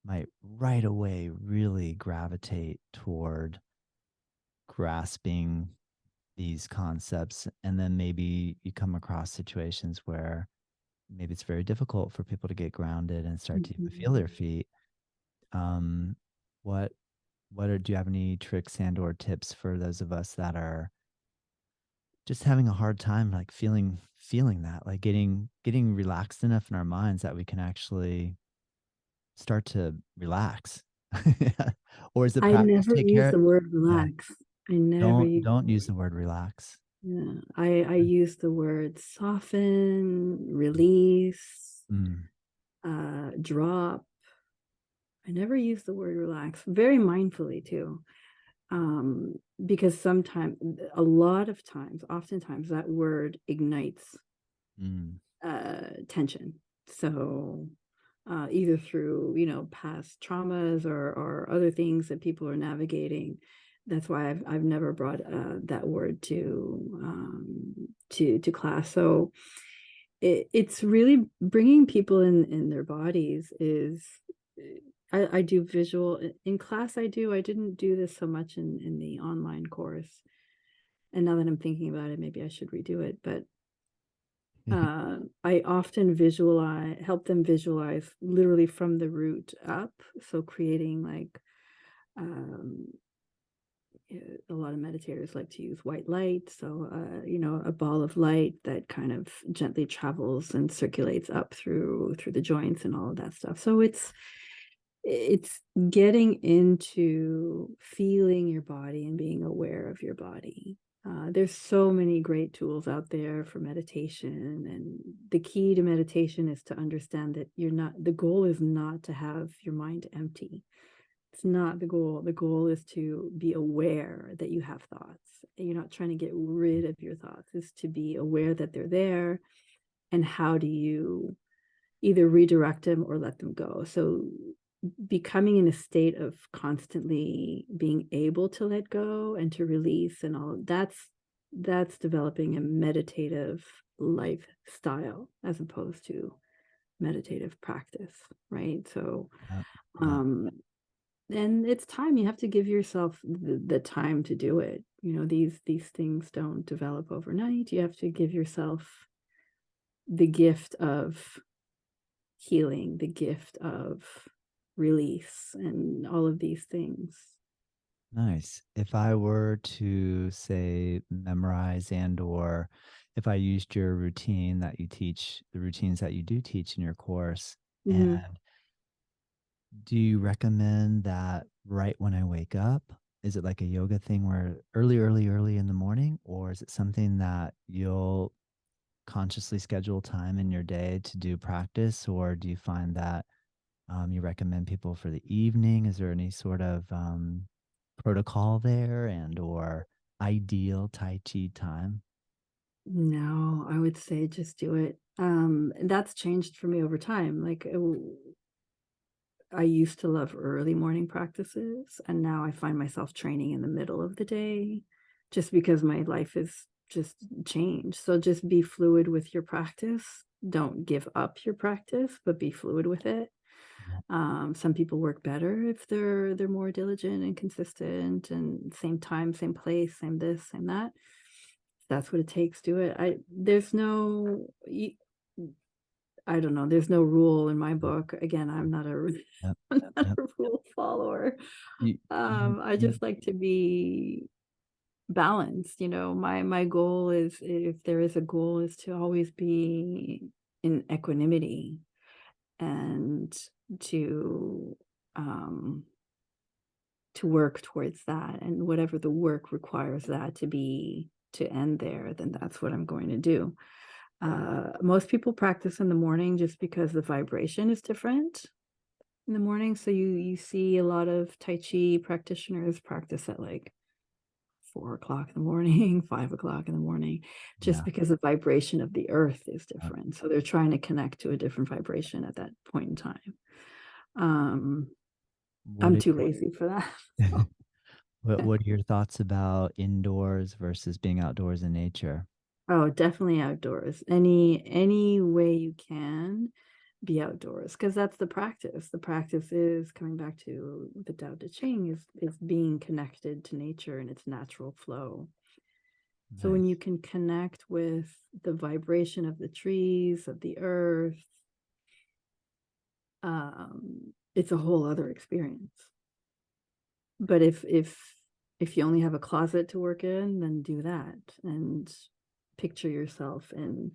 might right away really gravitate toward grasping these concepts, and then maybe you come across situations where maybe it's very difficult for people to get grounded and start to even feel Mhm. their feet. Um, what do you have any tricks and or tips for those of us that are just having a hard time like feeling that, like getting relaxed enough in our minds that we can actually start to relax? Or is the I practice never take use care? the word Yeah, relax. I never use don't the use word. the word relax. Yeah, I use the word soften, release, Mm, drop. I never use the word relax. Very mindfully too. Um, because sometimes, a lot of times, oftentimes that word ignites mm, tension. So either through, past traumas or other things that people are navigating. That's why I've never brought that word to class. So it's really bringing people in their bodies is. I do visual in class. I didn't do this so much in the online course. And now that I'm thinking about it, maybe I should redo it. But I often help them visualize literally from the root up. So creating like, um, a lot of meditators like to use white light. So, a ball of light that kind of gently travels and circulates up through the joints and all of that stuff. So it's getting into feeling your body and being aware of your body. There's so many great tools out there for meditation, and the key to meditation is to understand that the goal is not to have your mind empty. It's not the goal. The goal is to be aware that you have thoughts. You're not trying to get rid of your thoughts, is to be aware that they're there, and how do you either redirect them or let them go. So becoming in a state of constantly being able to let go and to release and all that's developing a meditative lifestyle as opposed to meditative practice, right? So yeah, yeah. um and it's time. You have to give yourself the time to do it. These things don't develop overnight. You have to give yourself the gift of healing, the gift of release, and all of these things. Nice. If I were to say memorize and or if I used your routine that you teach, the routines that you do teach in your course, Mhm. and do you recommend that right when I wake up? Is it like a yoga thing where early in the morning, or is it something that you'll consciously schedule time in your day to do practice, or do you find that you recommend people for the evening? Is there any sort of protocol there and or ideal Tai Chi time? No, I would say just do it. And that's changed for me over time. Like, I used to love early morning practices, and now I find myself training in the middle of the day just because my life is just changed. So just be fluid with your practice. Don't give up your practice, but be fluid with it. Yeah. Some people work better if they're more diligent and consistent, and same time, same place, same this, same that. If that's what it takes, do it. I don't know. There's no rule in my book. Again, I'm not a Yep. I'm Yep. not Yep. a rule follower. I You just like to be balanced. My goal is, if there is a goal, is to always be in equanimity, and to um to work towards that, and whatever the work requires that to end there, then that's what I'm going to do. Most people practice in the morning just because the vibration is different in the morning. So you see a lot of Tai Chi practitioners practice at like 4 o'clock in the morning, 5 o'clock in the morning, just yeah. because the vibration of the earth is Yep. different. So they're trying to connect to a different vibration at that point in time. Um, What I'm are too lazy for that. So. what are your thoughts about indoors versus being outdoors in nature? Oh, definitely outdoors. Any way you can be outdoors, because that's the practice. The practice is coming back to the Tao Te Ching, is being connected to nature and its natural flow. So when you Nice. can connect with the vibration of the trees, of the earth, it's a whole other experience. But if you only have a closet to work in, then do that and picture yourself in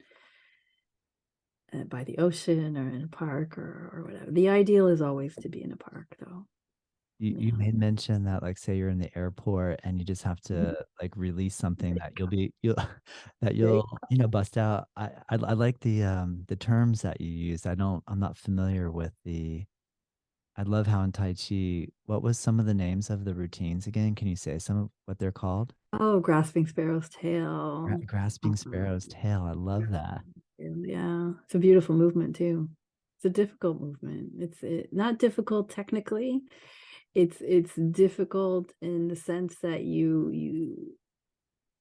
by the ocean or in a park or whatever. The ideal is always to be in a park, though. You Yeah. made mention that, like, say you're in the airport and you just have Mhm. to, like, release something There that you you'll that go. There you you'll, bust out. I like the terms that you used. I'm not familiar with the I love how in Tai Chi, what was some of the names of the routines again? Can you say some of what they're called? Oh, grasping sparrow's tail. Grasping Sparrow's Tail. I love that. Grasping tail, yeah. It's a beautiful movement too. It's a difficult movement. Not difficult technically. It's difficult in the sense that you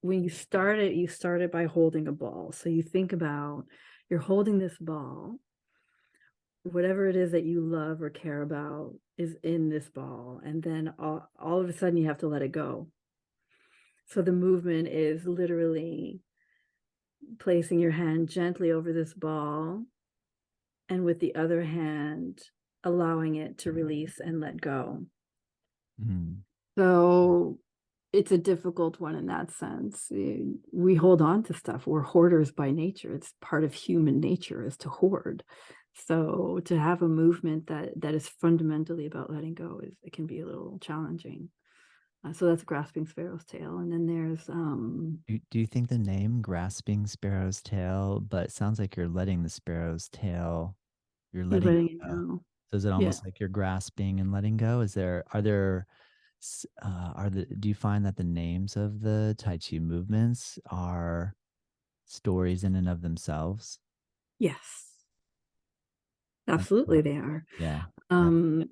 when you start it by holding a ball. So you think about you're holding this ball, whatever it is that you love or care about is in this ball, and then all of a sudden you have to let it go. So the movement is literally placing your hand gently over this ball, and with the other hand, allowing it to release and let go. Mhm. So it's a difficult one in that sense. We hold on to stuff. We're hoarders by nature. It's part of human nature is to hoard. So to have a movement that is fundamentally about letting go is it can be a little challenging. So that's grasping sparrow's tail, and then there's Do you think the name Grasping Sparrow's Tail, but it sounds like you're letting the sparrow's tail, you're you're letting it letting it go. go. So is it Yeah. almost like you're grasping and letting go? Are there, do you find that the names of the Tai Chi movements are stories in and of themselves? Yes. Like, what? Absolutely, they are. Yeah. Yeah. Um,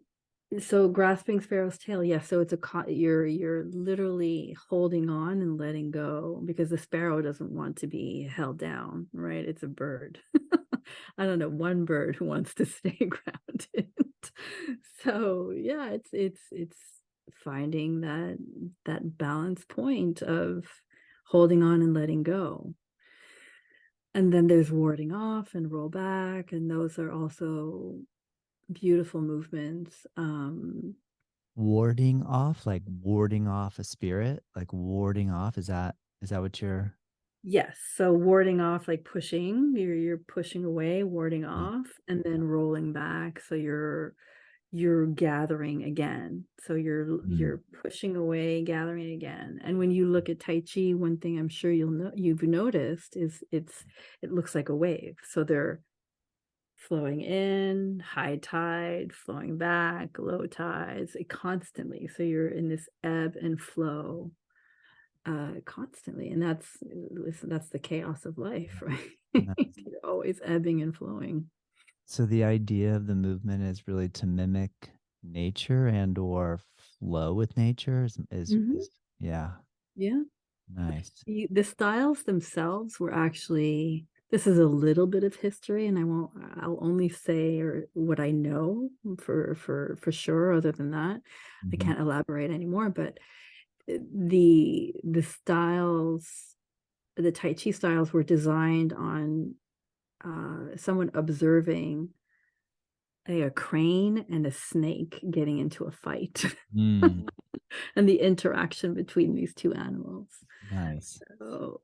so grasping sparrow's tail, yes. So it's you're literally holding on and letting go because the sparrow doesn't want to be held down, right? It's a bird. I don't know one bird who wants to stay grounded. So yeah, it's finding that balance point of holding on and letting go. And then there's warding off and roll back, and those are also beautiful movements. Warding off, like warding off a spirit, like warding off. Is that what you're? Yes, so warding off, like pushing, you're pushing away, warding Yeah. off, and then rolling back. So you're gathering again. So Mm, you're pushing away, gathering again. And when you look at Tai Chi, one thing I'm sure you've noticed is it looks like a wave. So they're flowing in, high tide, flowing back, low tides, constantly. So you're in this ebb and flow constantly. And listen, that's the chaos of life, right? nice. You're always ebbing and flowing. So the idea of the movement is really to mimic nature and or flow with nature Mhm. is yeah, Yeah. nice. The styles themselves were actually this is a little bit of history, and I'll only say or what I know for sure. Other than that, I Mhm. can't elaborate anymore. But the styles, the Tai Chi styles were designed on someone observing a crane and a snake getting into a fight Mm, and the interaction between these two animals. nice. So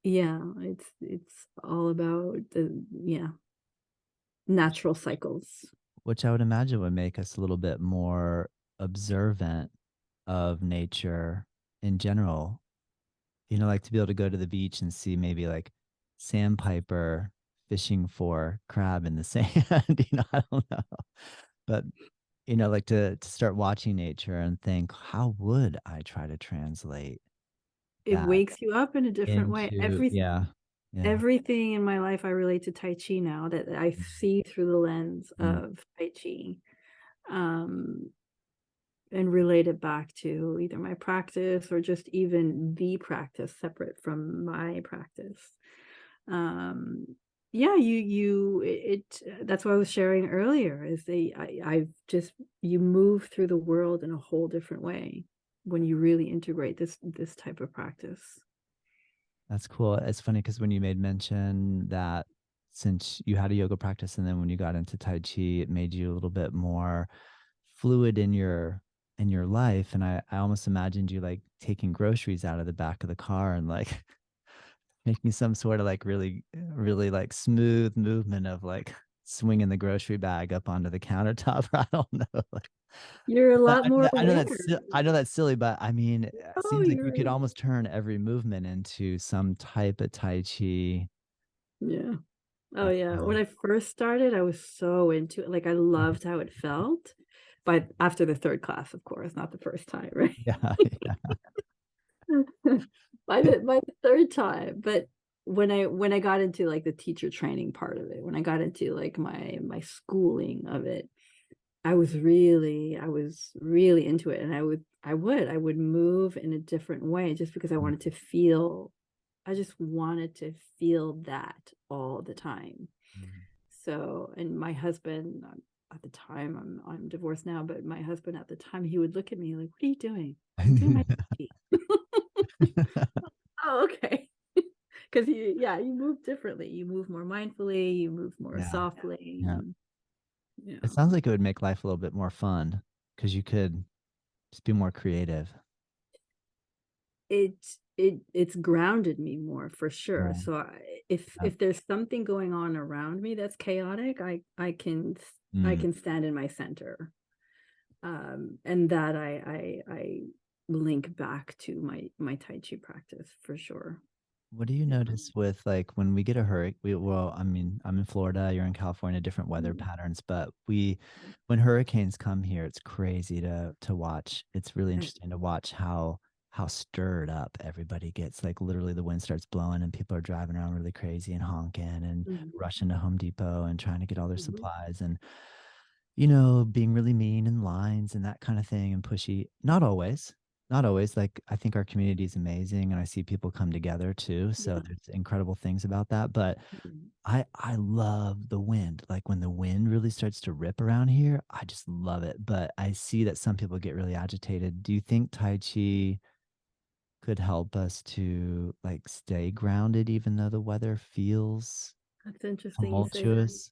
yeah, it's all about the natural cycles. Which I would imagine would make us a little bit more observant of nature in general. Like to be able to go to the beach and see maybe like sandpiper fishing for crab in the sand. I don't know. But like to start watching nature and think, how would I try to translate It that wakes you up in a different way. into, yeah, yeah. Everything in my life I relate to Tai Chi now that I see through the lens Mm, of Tai Chi. Um, and relate it back to either my practice or just even the practice separate from my practice. Um, yeah, that's what I was sharing earlier is I've just you move through the world in a whole different way when you really integrate this type of practice. That's cool. It's funny because when you made mention that since you had a yoga practice and then when you got into Tai Chi, it made you a little bit more fluid in your life. And I almost imagined you like taking groceries out of the back of the car and like making some sort of like really like smooth movement of like swinging the grocery bag up onto the countertop. I don't know. Like, You're a but lot more aware. I know that's silly, but I mean, it Oh, seems like you could you're almost turn every movement into some type of Tai Chi. yeah. Oh, yeah. When Um, I first started, I was so into it. Like, I loved how it felt. But after the 3rd class, of course, not the first time, right? yeah, yeah. By the 3rd time, but when I got into, like, the teacher training part of it, when I got into, like, my schooling of it, I was really into it, and I would move in a different way just because I just wanted to feel that all the time. Mm. So, and my husband, at the time, I'm divorced now, but my husband at the time, he would look at me like, "What are you doing?" "I'm doing my tea." "Oh, okay." 'Cause you move differently. You move more mindfully, you move more Yeah, softly, yeah. and, you It know. sounds like it would make life a little bit more fun because you could just be more creative. It it's grounded me more for sure. Right. So if Yeah. there's something going on around me that's chaotic, I Mm. can stand in my center. And that I link back to my Tai Chi practice for sure. What do you Yeah. notice with like when we get a hurricane? Well, I mean, I'm in Florida, you're in California, different weather Mm. patterns, but when hurricanes come here, it's crazy to watch. It's really Right. interesting to watch how stirred up everybody gets. Like literally the wind starts blowing and people are driving around really crazy and honking and Mhm. rushing to Home Depot and trying to get all their Mhm. supplies and being really mean in lines and that kind of thing and pushy. Not always. Not always. Like I think our community is amazing and I see people come together too. So Yeah. there's incredible things about that. But Mhm. I love the wind. Like when the wind really starts to rip around here, I just love it. But I see that some people get really agitated. Do you think Tai Chi could help us to like stay grounded even though the weather feels That's interesting you say that. tumultuous?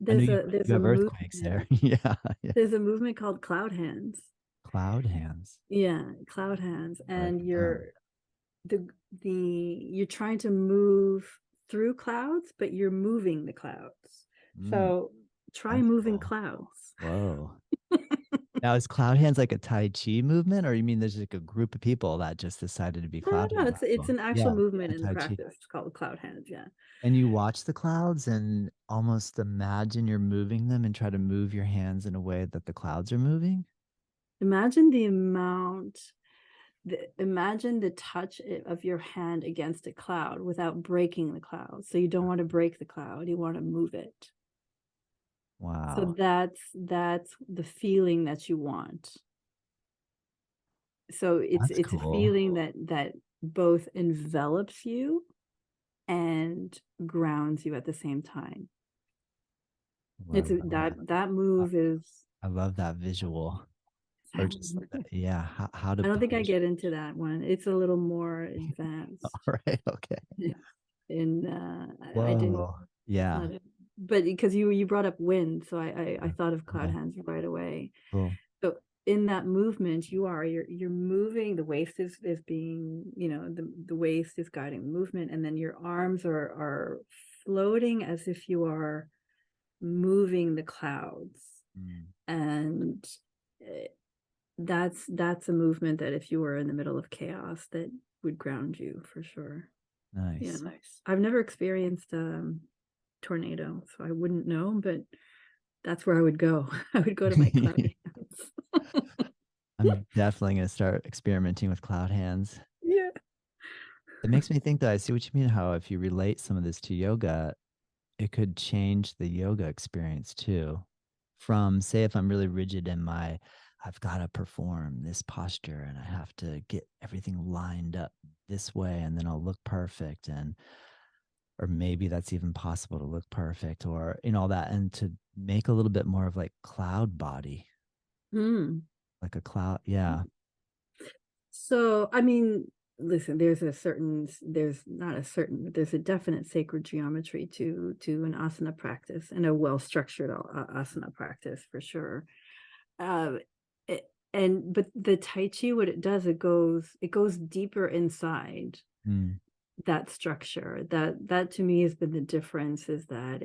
I know There's you a have earthquakes there. movement. Yeah, yeah. There's a movement called cloud hands. Cloud hands. Yeah, cloud hands. I write And it down. the you're trying to move through clouds, but you're moving the clouds. Mm, So try that's moving cool. clouds. Whoa. Now is cloud hands like a Tai Chi movement, or you mean there's like a group of people that just decided to be No, cloud no, hand it's people? an actual Yeah, movement yeah, in the Tai Chi. practice. It's called cloud hands, yeah. And you watch the clouds and almost imagine you're moving them and try to move your hands in a way that the clouds are moving. Imagine imagine the touch of your hand against a cloud without breaking the cloud. So you don't want to break the cloud, you want to move it. So Wow, that's the feeling that you want. So that's it's a cool. feeling that both envelops you and grounds you at the same time. Well, I love That that. move is I love that visual, or just yeah, how to I don't think I push. get into that one. It's a little more advanced. All right, okay. And I didn't Whoa, yeah, let it, but because you brought up wind, so I yeah, thought of cloud yeah, hands right away. cool. So in that movement, you're moving. The waist is being, the waist is guiding the movement, and then your arms are floating as if you are moving the clouds. Mm, And eh, that's a movement that if you were in the middle of chaos, that would ground you for sure. Yeah, nice. nice. I've never experienced tornado, so I wouldn't know, but that's where I would go. I would go to my cloud hands. I'm definitely gonna start experimenting with cloud hands. Yeah. It makes me think that I see what you mean, how if you relate some of this to yoga, it could change the yoga experience too. From say if I'm really rigid in my I've got to perform this posture and I have to get everything lined up this way and then I'll look perfect and or maybe that's even possible to look perfect or all that and to make a little bit more of like cloud body, Hmm. like a cloud, yeah. So, I mean, listen, there's a definite sacred geometry to an asana practice, and a well-structured asana practice for sure. Uh, but the Tai Chi, what it does, it goes deeper inside Mm, that structure. That to me has been the difference, is that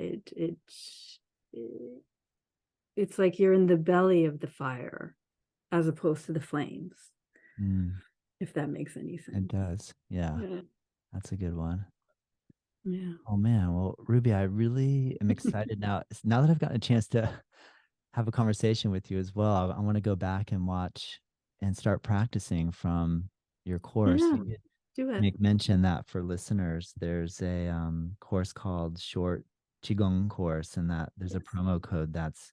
it's like you're in the belly of the fire as opposed to the flames, mm, if that makes any it sense. does. Yeah, Yeah. that's a good one. Yeah. Oh man, well, Ruby, I really am excited now. Now that I've gotten a chance to have a conversation with you as well, I want to go back and watch and start practicing from your course. Yeah. You did Do it. make mention that for listeners, there's a course called Short Qigong course, and that there's a Yes. promo code that's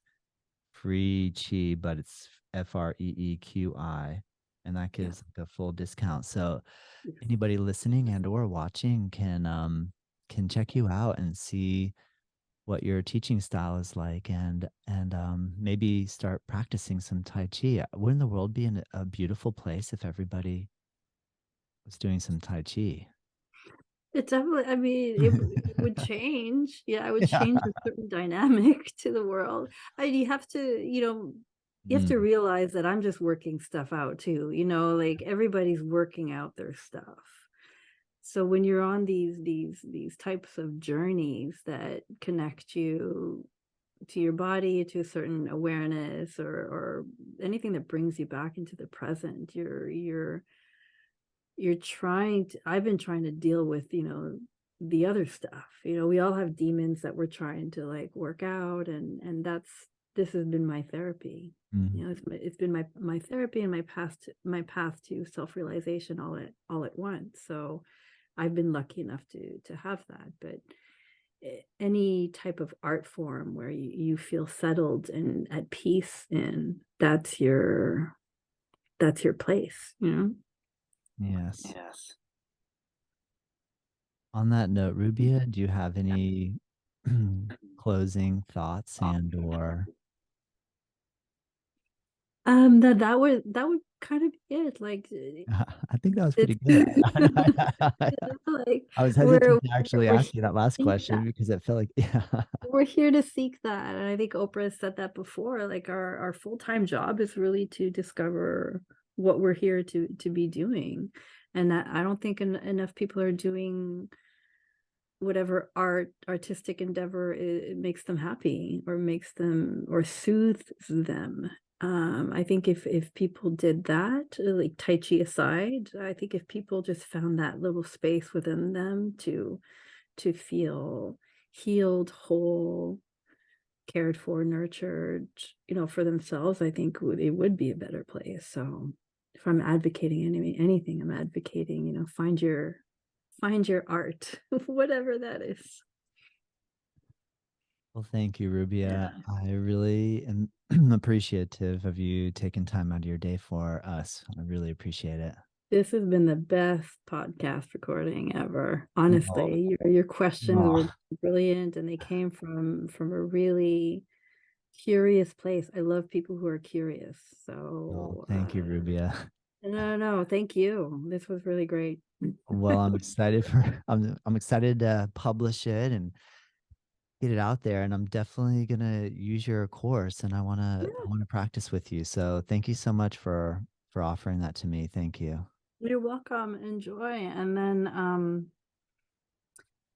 free chi, but it's FREEQI, and that Yeah. gives like a full discount. So Yes. anybody listening and or watching can check you out and see what your teaching style is like, and maybe start practicing some Tai Chi. Wouldn't the world be in a beautiful place if everybody was doing some Tai Chi? It definitely, I mean, it would change. Yeah, it would Yeah. change a certain dynamic to the world. You have to, you have to Mm, realize that I'm just working stuff out too. Like everybody's working out their stuff. So when you're on these types of journeys that connect you to your body, to a certain awareness, or anything that brings you back into the present, you're trying to I've been trying to deal with, the other stuff. We all have demons that we're trying to like work out, and this has been my therapy. mm, It's been my therapy, and my path to self-realization all at once. So I've been lucky enough to have that. But any type of art form where you feel settled and at peace, and that's your place. yes. Yes. On that note, Rubia, do you have any closing thoughts and or That would kind of be it. Like, I think that was pretty it's good. like I was we're hesitant to actually we're ask here you that to last seek question that. because it felt like, yeah. We're here to seek that, and I think Oprah has said that before. Like our full-time job is really to discover what we're here to be doing, and that I don't think enough people are doing whatever artistic endeavor it makes them happy, or makes them, or soothes them. I think if people did that, like Tai Chi aside, I think if people just found that little space within them to feel healed, whole, cared for, nurtured, for themselves, I think it would be a better place. So if I'm advocating anything, I'm advocating, find your art, whatever that is. Well, thank you, Yeah. Rubia. I really am appreciative of you taking time out of your day for us. I really appreciate it. This has been the best podcast recording ever. Oh, Honestly, your questions were oh, brilliant, and they came from a really curious place. I love people who are curious. oh, So, thank you, Rubia. no, no, thank you. This was really great. Well, I'm excited for I'm excited to publish it and get it out there, and I'm definitely gonna use your course, and I Yeah, wanna practice with you. So thank you so much for offering that to me. Thank you. you're welcome. Enjoy. And then,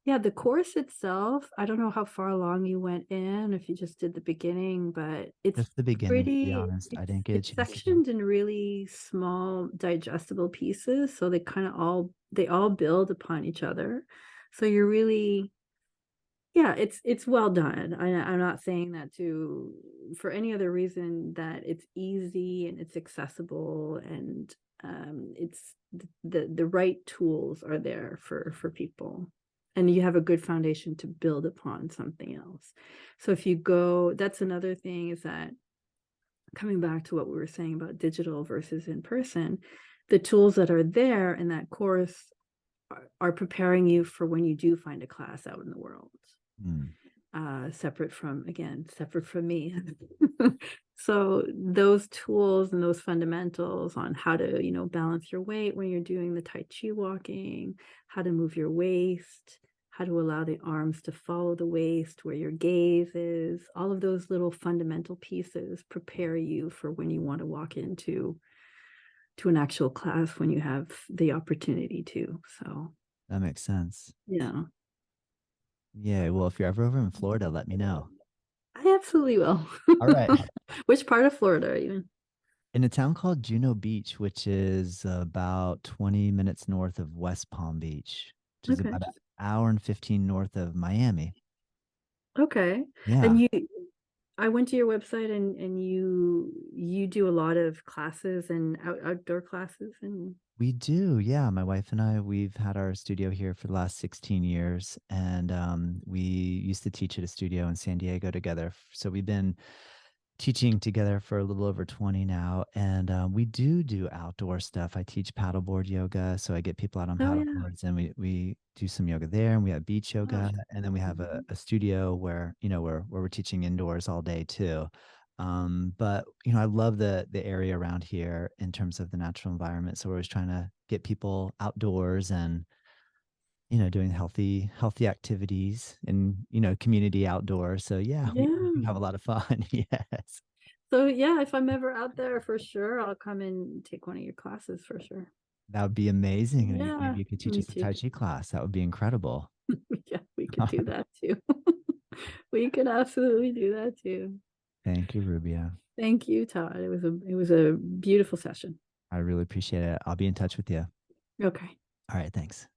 yeah, the course itself, I don't know how far along you went in, if you just did the beginning, but Just the beginning, to be honest. I it's didn't get a it's chance to go. sectioned in really small digestible pieces, so they all build upon each other. So you're really, yeah, it's well done. I'm not saying that to for any other reason, that it's easy and it's accessible, and it's the right tools are there for people, and you have a good foundation to build upon something else. So if you go, that's another thing, is that coming back to what we were saying about digital versus in person, the tools that are there in that course are preparing you for when you do find a class out in the world, Mm, separate from me. So those tools and those fundamentals on how to, balance your weight when you're doing the Tai Chi walking, how to move your waist, how to allow the arms to follow the waist, where your gaze is, all of those little fundamental pieces prepare you for when you want to walk into an actual class when you have the opportunity to. So, That makes sense. yeah. Yeah, well, if you're ever over in Florida, let me know. I absolutely will. All right. Which part of Florida are you in? In a town called Juno Beach, which is about 20 minutes north of West Palm Beach, which is Okay. about an hour and 15 north of Miami. Okay. And Yeah, I went to your website, and you do a lot of classes and outdoor classes and we do. Yeah, my wife and I, we've had our studio here for the last 16 years, and we used to teach at a studio in San Diego together. So we've been teaching together for a little over 20 now, and we do outdoor stuff. I teach paddleboard yoga, so I get people out on oh yeah. paddleboards, and we do some yoga there, and we have beach Oh, yoga, and then we have mhm. a studio where where we're teaching indoors all day too. But I love the area around here in terms of the natural environment, so we're always trying to get people outdoors and doing healthy activities and community outdoors. So yeah, we do Yeah. have a lot of fun. Yes. So yeah, if I'm ever out there, for sure, I'll come and take one of your classes for sure. That would be amazing. And Yeah, maybe you could teach me us a too. Tai Chi class. That would be incredible. Yeah, we could do that too. We could absolutely do that too. Thank you, Rubia. Thank you, Todd. It was a beautiful session. I really appreciate it. I'll be in touch with you. Okay. All right. Thanks.